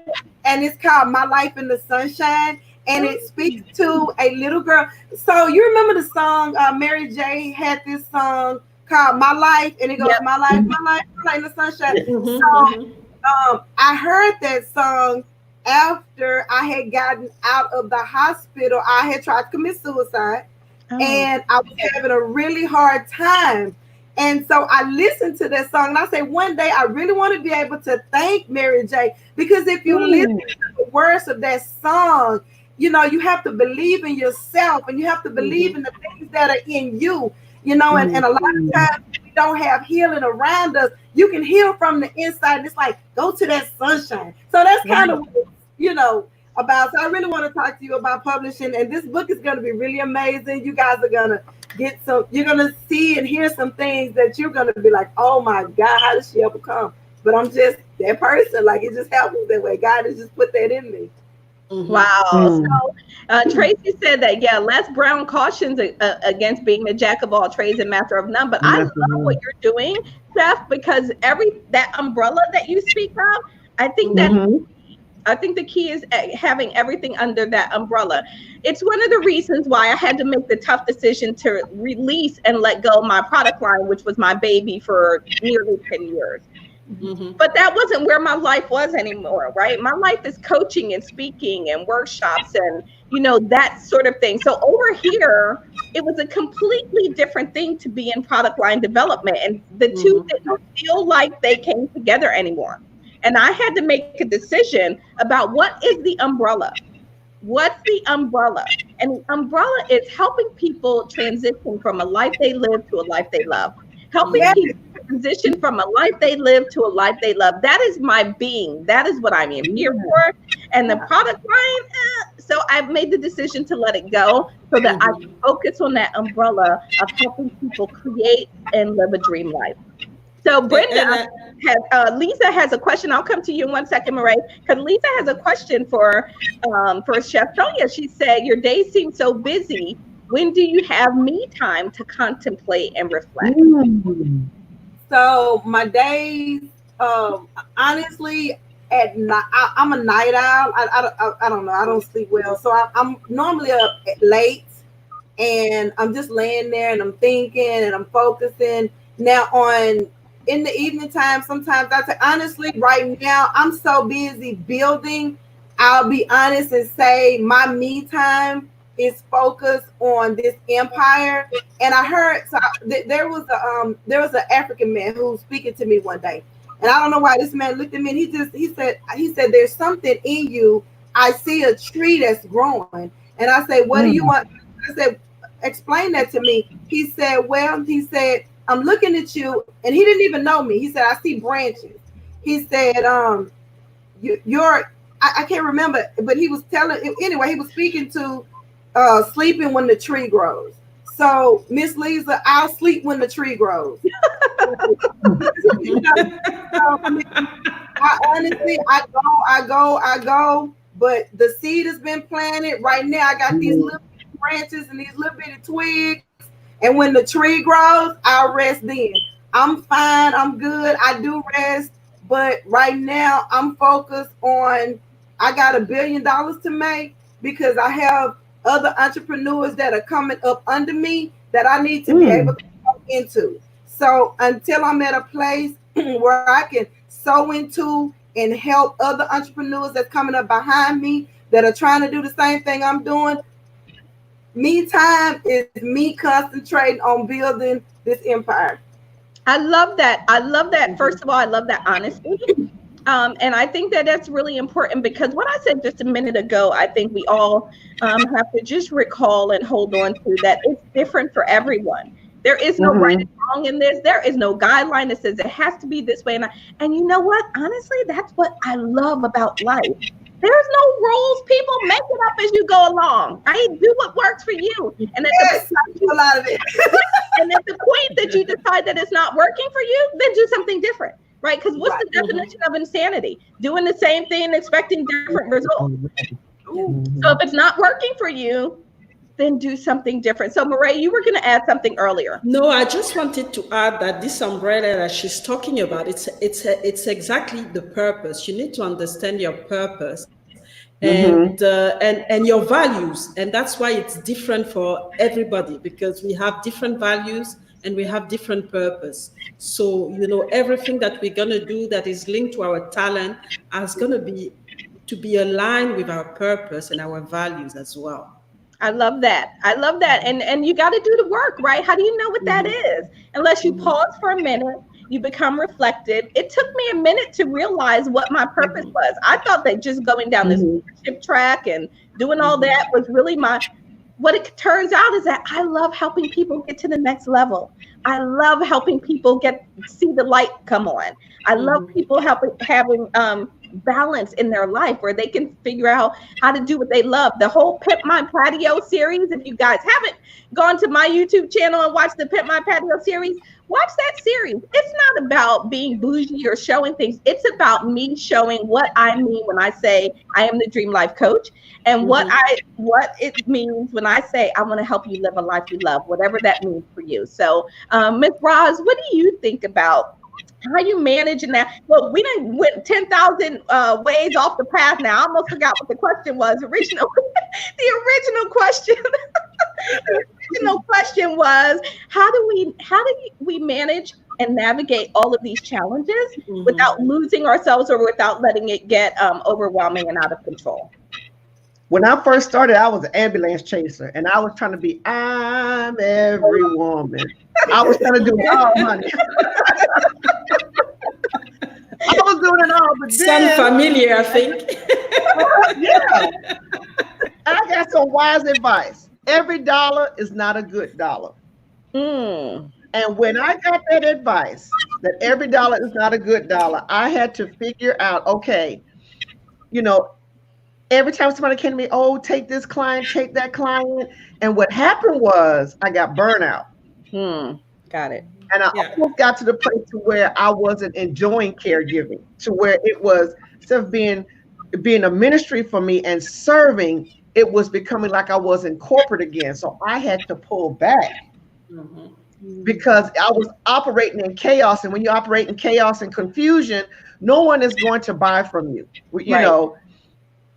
and it's called My Life in the Sunshine, and it speaks to a little girl. So you remember the song, Mary J. had this song called My Life, and it goes, My life, my life in the sunshine. So I heard that song after I had gotten out of the hospital. I had tried to commit suicide, and I was having a really hard time. And so I listened to that song, and I say, one day I really want to be able to thank Mary J. Because if you listen to the words of that song, you have to believe in yourself, and you have to believe in the things that are in you, and a lot of times we don't have healing around us, you can heal from the inside. It's like, go to that sunshine. So that's kind of, about. So I really want to talk to you about publishing. And this book is going to be really amazing. You guys are going to you're going to see and hear some things that you're going to be like, oh my God, how did she ever come? But I'm just that person. Like, it just happens that way. God has just put that in me. Wow. So Tracy said that, Les Brown cautions against being a jack of all trades and master of none. But I love what you're doing, Chef, because that umbrella that you speak of, I think the key is having everything under that umbrella. It's one of the reasons why I had to make the tough decision to release and let go of my product line, which was my baby for nearly 10 years. But that wasn't where my life was anymore, right? My life is coaching and speaking and workshops and, that sort of thing. So over here, it was a completely different thing to be in product line development. And the two didn't feel like they came together anymore. And I had to make a decision about what is the umbrella? What's the umbrella? And the umbrella is helping people transition from a life they live to a life they love. Helping people transition from a life they live to a life they love. That is my being. That is what I'm here for. And the product line, so I've made the decision to let it go so that I can focus on that umbrella of helping people create and live a dream life. So Brenda, Lisa has a question. I'll come to you in 1 second, Marae, because Lisa has a question for Chef Sonya. She said, your days seem so busy. When do you have me time to contemplate and reflect? So my days, honestly, at night, I'm a night owl. I don't know. I don't sleep well. So I'm normally up late, and I'm just laying there and I'm thinking and I'm focusing. Now in the evening time, sometimes I say, honestly, right now, I'm so busy building. I'll be honest and say my me time is focused on this empire. And I heard there was an African man who was speaking to me one day, and I don't know why this man looked at me and he said there's something in you. I see a tree that's growing, and I say, what do you want? I said, explain that to me. He said, I'm looking at you, and he didn't even know me. He said, I see branches. He said, I can't remember, but he was he was speaking to sleeping when the tree grows. So Miss Lisa, I'll sleep when the tree grows. I go, but the seed has been planted. Right now, I got these little branches and these little bitty twigs. And when the tree grows, I'll rest then. I'm fine. I'm good. I do rest. But right now, I'm focused on, I got $1 billion to make because I have other entrepreneurs that are coming up under me that I need to be able to go into. So until I'm at a place where I can sow into and help other entrepreneurs that's coming up behind me that are trying to do the same thing I'm doing, me time is me concentrating on building this empire. I love that. First of all, I love that honesty. And I think that that's really important because what I said just a minute ago, I think we all have to just recall and hold on to that it's different for everyone. There is no right and wrong in this. There is no guideline that says it has to be this way. And you know what? Honestly, that's what I love about life. There's no rules. People make it up as you go along. Right? Do what works for you. And a lot of it. And at the point that you decide that it's not working for you, then do something different. Right? Because what's the definition of insanity? Doing the same thing and expecting different results. So if it's not working for you, then do something different. So Marae, you were going to add something earlier. No, I just wanted to add that this umbrella that she's talking about, it's exactly the purpose. You need to understand your purpose and your values. And that's why it's different for everybody, because we have different values and we have different purpose. So, everything that we're going to do that is linked to our talent is going to be aligned with our purpose and our values as well. I love that. And you got to do the work, right? How do you know what that is? Unless you pause for a minute, you become reflective. It took me a minute to realize what my purpose was. I thought that just going down this leadership track and doing all that was really what it turns out is that I love helping people get to the next level. I love helping people see the light come on. I love people having balance in their life where they can figure out how to do what they love. The whole Pimp My Patio series, if you guys haven't gone to my YouTube channel and watched the Pimp My Patio series, watch that series. It's not about being bougie or showing things. It's about me showing what I mean when I say I am the Dream Life Coach, and what it means when I say I want to help you live a life you love, whatever that means for you. So, Ms. Roz, what do you think about how you managing that? Well, we didn't went 10,000 ways off the path now. I almost forgot what the question was. The original question was, how do we manage and navigate all of these challenges without losing ourselves or without letting it get overwhelming and out of control? When I first started, I was an ambulance chaser, and I was trying to be, I'm every woman. I was trying to do it all, honey. I was doing it all, but then, sound familiar, I think. yeah. I got some wise advice. Every dollar is not a good dollar. And when I got that advice, that every dollar is not a good dollar, I had to figure out, okay, every time somebody came to me, oh, take this client, take that client. And what happened was I got burnout. Got it. And I almost got to the place to where I wasn't enjoying caregiving, to where it was, instead of being a ministry for me and serving, it was becoming like I was in corporate again. So I had to pull back because I was operating in chaos. And when you operate in chaos and confusion, no one is going to buy from you. You know,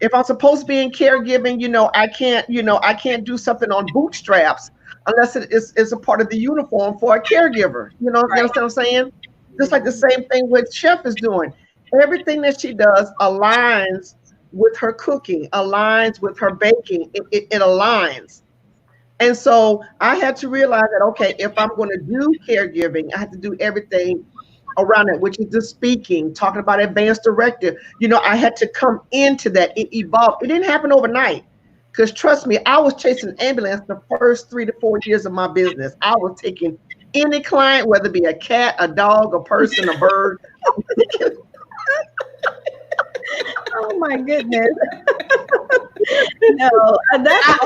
if I'm supposed to be in caregiving, I can't do something on bootstraps unless it is a part of the uniform for a caregiver. You understand what I'm saying? Just like the same thing what Chef is doing. Everything that she does aligns with her cooking, aligns with her baking. It aligns. And so I had to realize that, okay, if I'm going to do caregiving, I have to do everything around it, which is the speaking, talking about advanced directive. I had to come into that. It evolved. It didn't happen overnight. Because trust me, I was chasing ambulance the first 3 to 4 years of my business. I was taking any client, whether it be a cat, a dog, a person, a bird. Oh my goodness. No, that's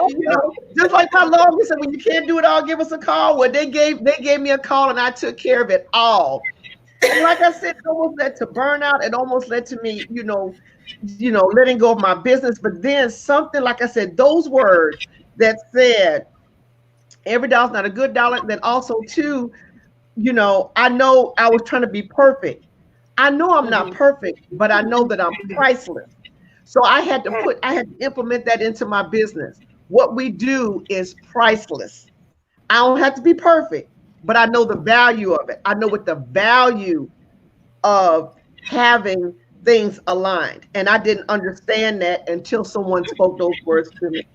just like my lawyer said, when you can't do it all, give us a call. Well, they gave me a call and I took care of it all. And like I said, it almost led to burnout. It almost led to me, letting go of my business. But then something, like I said, those words that said, every dollar's not a good dollar. Then also too, I know I was trying to be perfect. I know I'm not perfect, but I know that I'm priceless. So I had to implement that into my business. What we do is priceless. I don't have to be perfect, but I know the value of it. I know what the value of having things aligned. And I didn't understand that until someone spoke those words to me.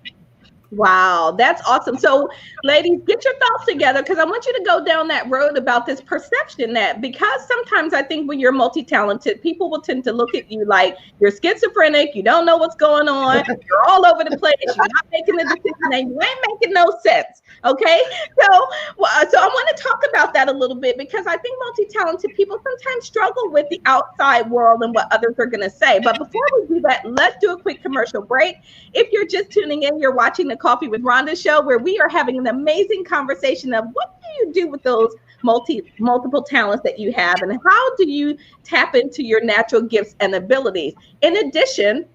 Wow, that's awesome. So ladies, get your thoughts together, because I want you to go down that road about this perception that, because sometimes I think when you're multi-talented, people will tend to look at you like you're schizophrenic, you don't know what's going on, you're all over the place, you're not making the decision, and you ain't making no sense. Okay, so I want to talk about that a little bit, because I think multi-talented people sometimes struggle with the outside world and what others are going to say. But before we do that, let's do a quick commercial break. If you're just tuning in, you're watching the Coffee with Rhonda show, where we are having an amazing conversation of what do you do with those multiple talents that you have, and how do you tap into your natural gifts and abilities. In addition,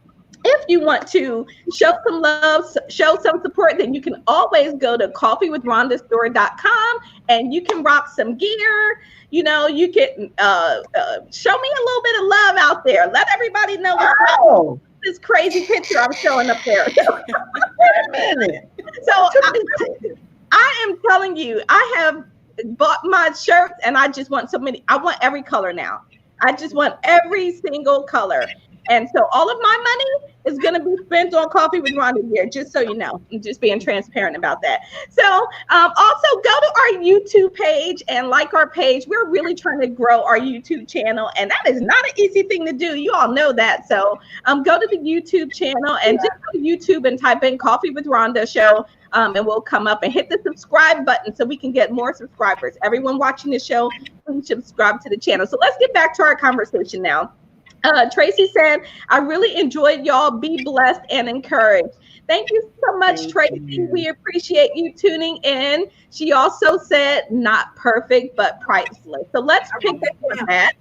if you want to show some love, show some support, then you can always go to coffeewithrhondastore.com and you can rock some gear. You can show me a little bit of love out there. Let everybody know what's this crazy picture I'm showing up there. Wait a minute. So I am telling you, I have bought my shirts and I just want so many. I want every color now. I just want every single color. And so all of my money is going to be spent on Coffee with Rhonda here, just so you know. I'm just being transparent about that. So also go to our YouTube page and like our page. We're really trying to grow our YouTube channel, and that is not an easy thing to do. You all know that. So go to the YouTube channel and just go to YouTube and type in Coffee with Rhonda show. And we'll come up and hit the subscribe button so we can get more subscribers. Everyone watching the show, please subscribe to the channel. So let's get back to our conversation now. Tracy said, I really enjoyed y'all. Be blessed and encouraged. Thank you so much, Tracy. We appreciate you tuning in. She also said, not perfect, but priceless. So let's pick up on that.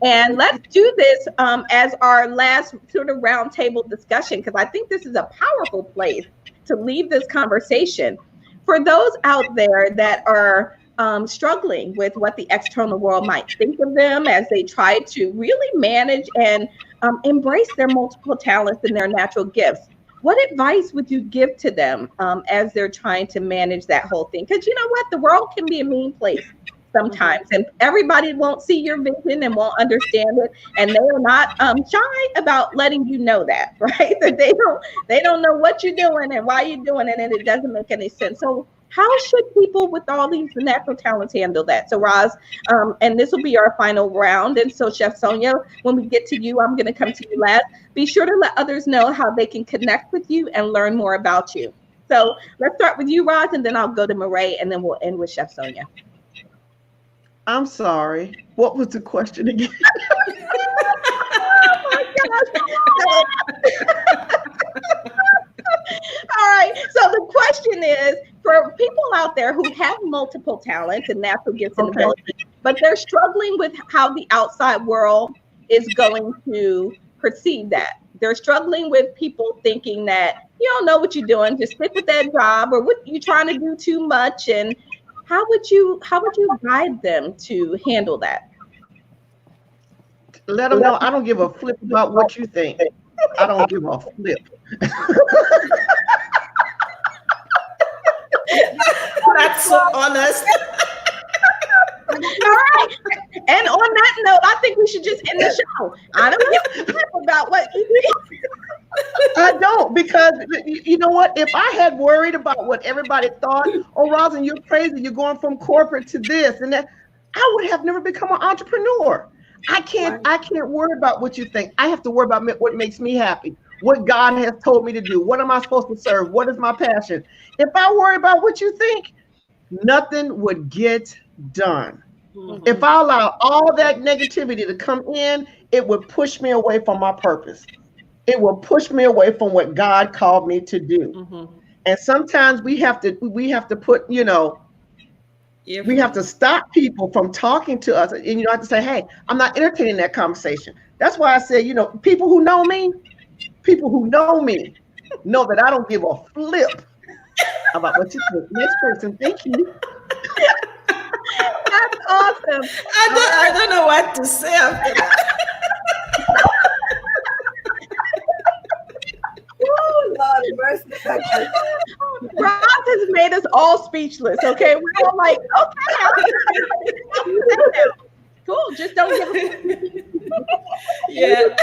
And let's do this as our last sort of roundtable discussion, because I think this is a powerful place to leave this conversation. For those out there that are struggling with what the external world might think of them as they try to really manage and embrace their multiple talents and their natural gifts, what advice would you give to them as they're trying to manage that whole thing? Because you know what, the world can be a mean place sometimes, and everybody won't see your vision and won't understand it, and they are not shy about letting you know that, right? That they don't know what you're doing and why you're doing it, and it doesn't make any sense. So how should people with all these natural talents handle that? So Roz, and this will be our final round, and so Chef Sonya, when we get to you, I'm going to come to you last. Be sure to let others know how they can connect with you and learn more about you. So let's start with you, Roz, and then I'll go to Marae, and then we'll end with Chef Sonya. I'm sorry. What was the question again? Oh my gosh. All right. So the question is, for people out there who have multiple talents and natural gifts and abilities, but they're struggling with how the outside world is going to perceive that. They're struggling with people thinking that you don't know what you're doing, just stick with that job, or what you're trying to do too much. And how would you guide them to handle that? Let them know I don't give a flip about what you think. I don't give a flip. That's so honest. All right. And on that note, I think we should just end the show. I don't give a flip about what you think. I don't, because you know what? If I had worried about what everybody thought, oh, Rosin, you're crazy, you're going from corporate to this and that, I would have never become an entrepreneur. I can't worry about what you think. I have to worry about what makes me happy, what God has told me to do. What am I supposed to serve? What is my passion? If I worry about what you think, nothing would get done. Mm-hmm. If I allow all that negativity to come in, it would push me away from my purpose. It will push me away from what God called me to do. Mm-hmm. And sometimes we have to put, we have to stop people from talking to us. And you have to say, hey, I'm not entertaining that conversation. That's why I said, people who know me know that I don't give a flip about what you think. Next person, thank you. That's awesome. I don't know what to say after that. Rob has made us all speechless. Okay, we're all like, okay, cool. Just don't give a yeah.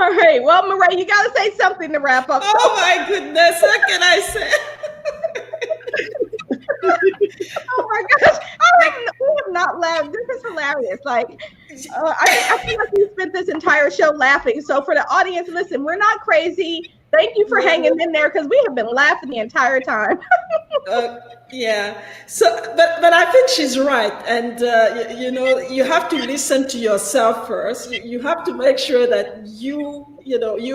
All right. Well, Marae, you got to say something to wrap up. Oh my goodness, what can I say? Oh my gosh! We have not laughed. This is hilarious. Like, I feel like we spent this entire show laughing. So for the audience, listen, we're not crazy. Thank you for hanging in there because we have been laughing the entire time. Yeah. So, but I think she's right, and you have to listen to yourself first. You have to make sure that you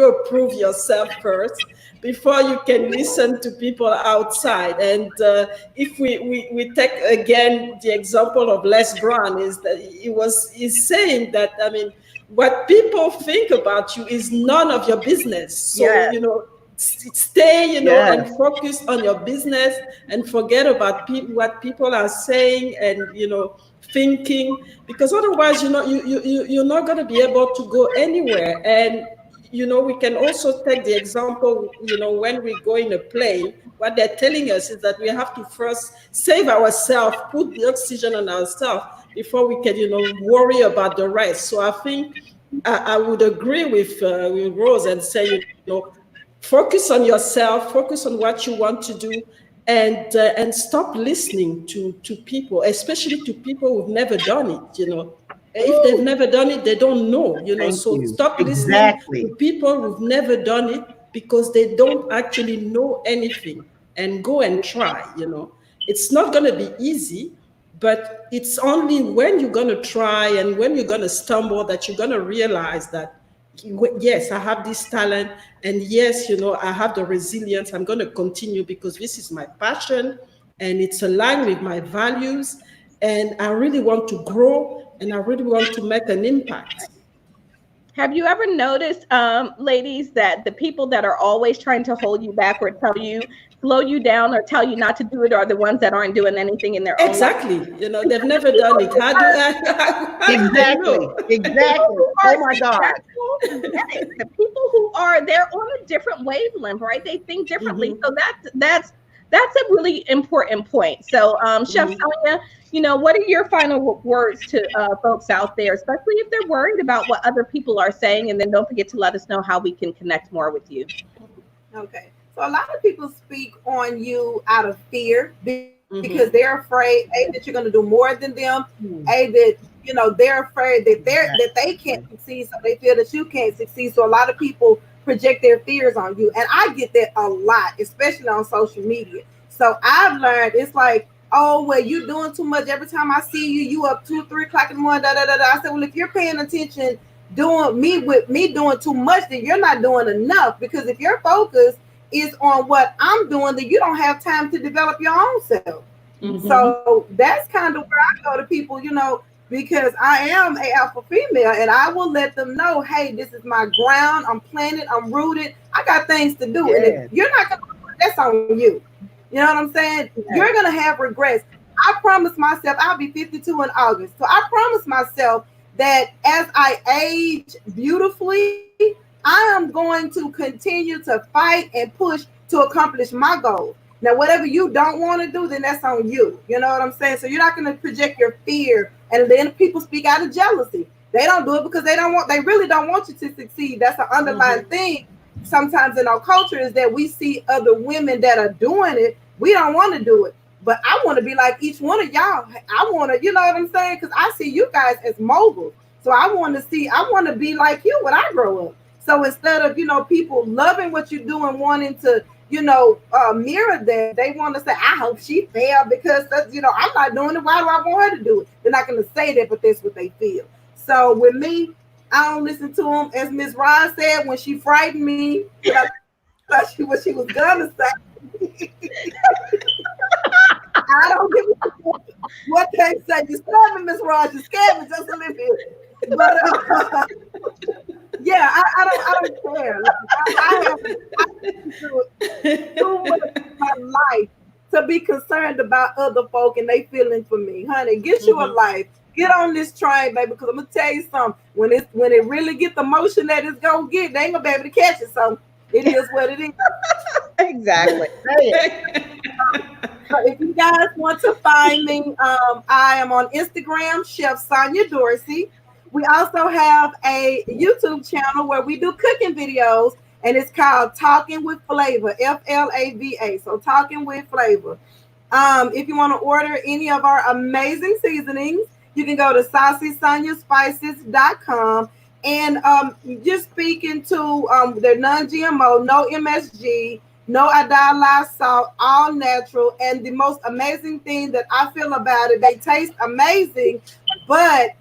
approve yourself first before you can listen to people outside. And if we take again the example of Les Brown, is that he's saying that, I mean, what people think about you is none of your business. So, stay, and focus on your business and forget about what people are saying and, thinking, because otherwise, you're not going to be able to go anywhere. And, we can also take the example, when we go in a plane, what they're telling us is that we have to first save ourselves, put the oxygen on ourselves before we can, worry about the rest. So I think I would agree with Rose and say, focus on yourself, focus on what you want to do, and stop listening to people, especially to people who've never done it. If they've never done it, they don't know. So stop listening to people who've never done it, because they don't actually know anything, and go and try. It's not going to be easy, but it's only when you're going to try and when you're going to stumble that you're going to realize that, yes, I have this talent, and yes, I have the resilience. I'm going to continue because this is my passion and it's aligned with my values, and I really want to grow and I really want to make an impact. Have you ever noticed, ladies, that the people that are always trying to hold you back or slow you down or tell you not to do it are the ones that aren't doing anything in their own life? Exactly. They've never done it. How do I? Exactly. Oh my God. The people who they're on a different wavelength, right? They think differently. Mm-hmm. So that's a really important point. So, Chef Sonya, what are your final words to folks out there, especially if they're worried about what other people are saying? And then don't forget to let us know how we can connect more with you. Okay. So a lot of people speak on you out of fear because they're afraid, A, that you're going to do more than them, A, that, they're afraid that they can't succeed, so they feel that you can't succeed. So a lot of people project their fears on you. And I get that a lot, especially on social media. So I've learned, it's like, oh, well, you doing too much. Every time I see you up 2, 3 o'clock in the morning, I said, well, if you're paying attention doing doing too much, then you're not doing enough. Because if your focus is on what I'm doing, then you don't have time to develop your own self. Mm-hmm. So that's kind of where I go to people, because I am an alpha female, and I will let them know, hey, this is my ground. I'm planted. I'm rooted. I got things to do. And if you're not going to do it, that's on you. You know what I'm saying? You're going to have regrets. I promised myself I'll be 52 in August. So I promised myself that as I age beautifully, I am going to continue to fight and push to accomplish my goals. Now, whatever you don't want to do, then that's on you. You know what I'm saying? So you're not going to project your fear, and then people speak out of jealousy. They don't do it because they really don't want you to succeed. That's an underlying thing. Sometimes in our culture is that we see other women that are doing it. We don't want to do it. But I want to be like each one of y'all. I want to, you know what I'm saying? Because I see you guys as moguls. So I want to be like you when I grow up. So instead of, people loving what you do and wanting to, mirror that, they want to say, I hope she failed because, I'm not doing it. Why do I want her to do it? They're not going to say that, but that's what they feel. So with me, I don't listen to them. As Miss Ron said, when she frightened me, I thought what she was going to say. I don't give a what they say. You scared me, Miss Ron. You scared me just a little bit. But I don't care. I have too much in my life to be concerned about other folk and they feeling for me. Honey, get you a life. Get on this train, baby, because I'm gonna tell you something. When it really get the motion that it's gonna get, they ain't gonna be able to catch it. So it is what it is. Exactly. So if you guys want to find me, I am on Instagram, Chef Sonya Dorsey. We also have a YouTube channel where we do cooking videos, and it's called Talking with Flavor, Flava. So Talking with Flavor. If you want to order any of our amazing seasonings, you can go to sausysonyaspices.com. And just speaking to they're non-GMO, no MSG, no iodized salt, all natural. And the most amazing thing that I feel about it, they taste amazing, but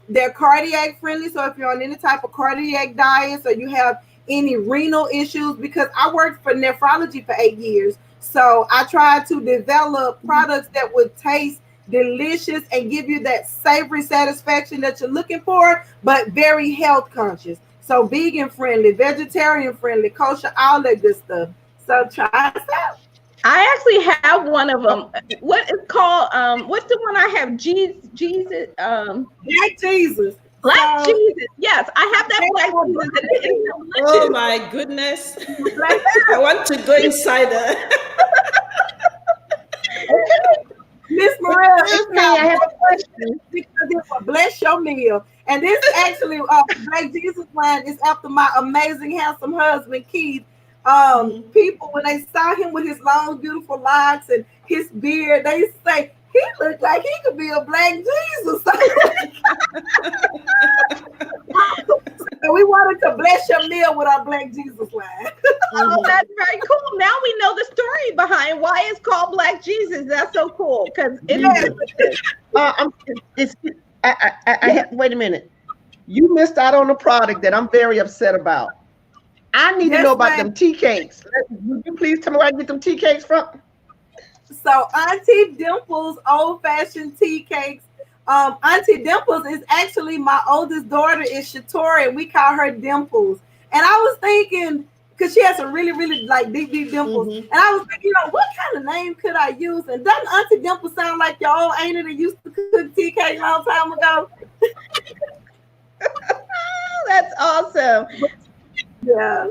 they're cardiac friendly. So if you're on any type of cardiac diet, or you have any renal issues, because I worked for nephrology for 8 years. So I tried to develop products that would taste delicious and give you that savory satisfaction that you're looking for, but very health conscious. So vegan friendly, vegetarian friendly, kosher, all that good stuff. So try us out. I actually have one of them. What is called? What's the one I have? Jesus. Black Jesus. Black Jesus. Yes, I have that black Jesus. Oh my goodness! I want to go inside her. Miss Morel, I have a question. Because it will bless your meal. And this actually Black Jesus line is after my amazing, handsome husband, Keith. People, when they saw him with his long, beautiful locks and his beard, they used to say, he looked like he could be a Black Jesus. So we wanted to bless your meal with our Black Jesus line. Oh, that's very cool. Now we know the story behind why it's called Black Jesus. That's so cool because it is. Wait a minute. You missed out on a product that I'm very upset about. I need to know about them tea cakes. Would you please tell me where I get them tea cakes from? So Auntie Dimples old-fashioned tea cakes. Auntie Dimples is actually my oldest daughter is Shatori, and we call her Dimples. And I was thinking, because she has some really, really like deep dimples. And I was thinking, what kind of name could I use? And doesn't Auntie Dimples sound like your old auntie that used to cook tea cake a long time ago? That's awesome. Yeah.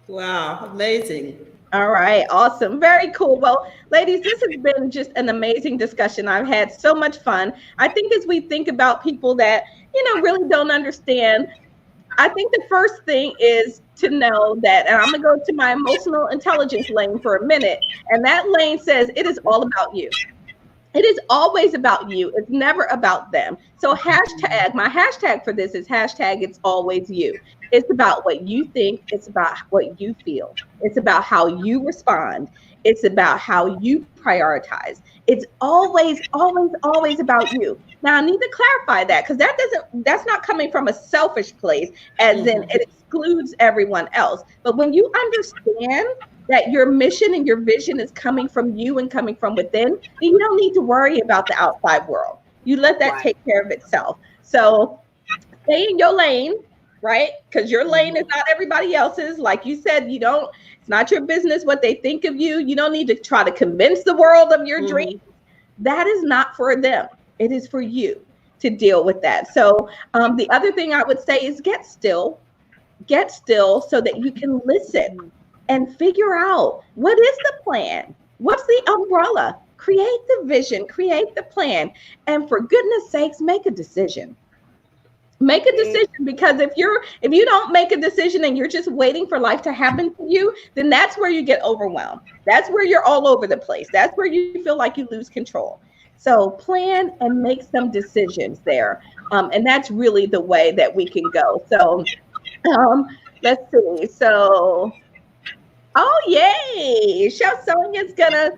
Wow, amazing. All right, awesome. Very cool. Well, ladies, this has been just an amazing discussion. I've had so much fun. I think as we think about people that, really don't understand, I think the first thing is to know that, and I'm going to go to my emotional intelligence lane for a minute, and that lane says it is all about you. It is always about you. It's never about them. So my hashtag for this is hashtag it's always you. It's about what you think. It's about what you feel. It's about how you respond. It's about how you prioritize. It's always, always, always about you. Now I need to clarify that because that's not coming from a selfish place, as in it excludes everyone else. But when you understand that your mission and your vision is coming from you and coming from within, then you don't need to worry about the outside world. You let that take care of itself. So stay in your lane, right? Because your lane is not everybody else's. Like you said, it's not your business what they think of you. You don't need to try to convince the world of your dreams. That is not for them. It is for you to deal with that. So the other thing I would say is get still so that you can listen and figure out what is the plan? What's the umbrella? Create the vision, create the plan. And for goodness sakes, make a decision. Make a decision, because if you don't make a decision and you're just waiting for life to happen to you, then that's where you get overwhelmed. That's where you're all over the place. That's where you feel like you lose control. So plan and make some decisions there. And that's really the way that we can go. So let's see. So oh, yay. Chef Sonia's going to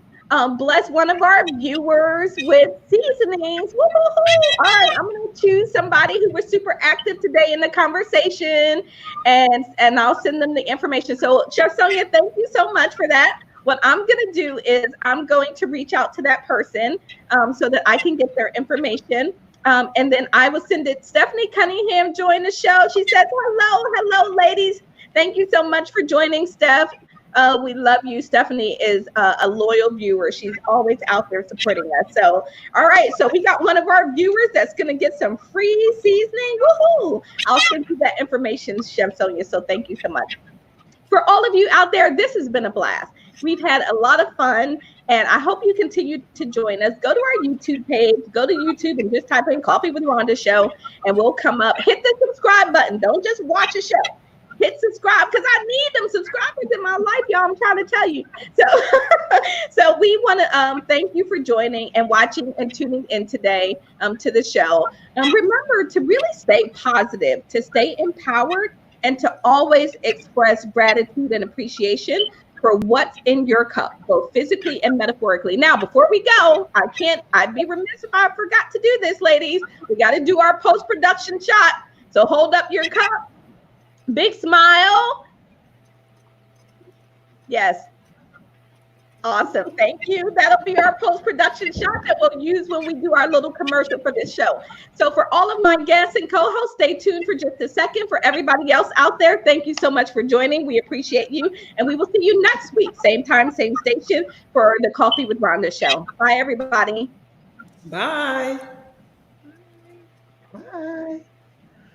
bless one of our viewers with seasonings. Woo-hoo-hoo. All right, I'm going to choose somebody who was super active today in the conversation, and I'll send them the information. So, Chef Sonya, thank you so much for that. What I'm going to do is I'm going to reach out to that person so that I can get their information. And then I will send it. Stephanie Cunningham joined the show. She says, hello, ladies. Thank you so much for joining, Steph. We love you. Stephanie is a loyal viewer. She's always out there supporting us. So, all right. So we got one of our viewers that's going to get some free seasoning. Woohoo! I'll send you that information, Chef Sonya. So thank you so much. For all of you out there, this has been a blast. We've had a lot of fun, and I hope you continue to join us. Go to our YouTube page. Go to YouTube and just type in Coffee with Rhonda Show, and we'll come up. Hit the subscribe button. Don't just watch a show. Hit subscribe, because I need them subscribers in my life, y'all. I'm trying to tell you. So we want to thank you for joining and watching and tuning in today to the show. Remember to really stay positive, to stay empowered, and to always express gratitude and appreciation for what's in your cup, both physically and metaphorically. Now, before we go, I'd be remiss if I forgot to do this, ladies. We got to do our post-production shot. So hold up your cup. Big smile. Yes. Awesome. Thank you. That'll be our post-production shot that we'll use when we do our little commercial for this show. So for all of my guests and co-hosts, stay tuned for just a second. For everybody else out there, thank you so much for joining. We appreciate you. And we will see you next week. Same time, same station for the Coffee with Rhonda show. Bye, everybody. Bye. Bye.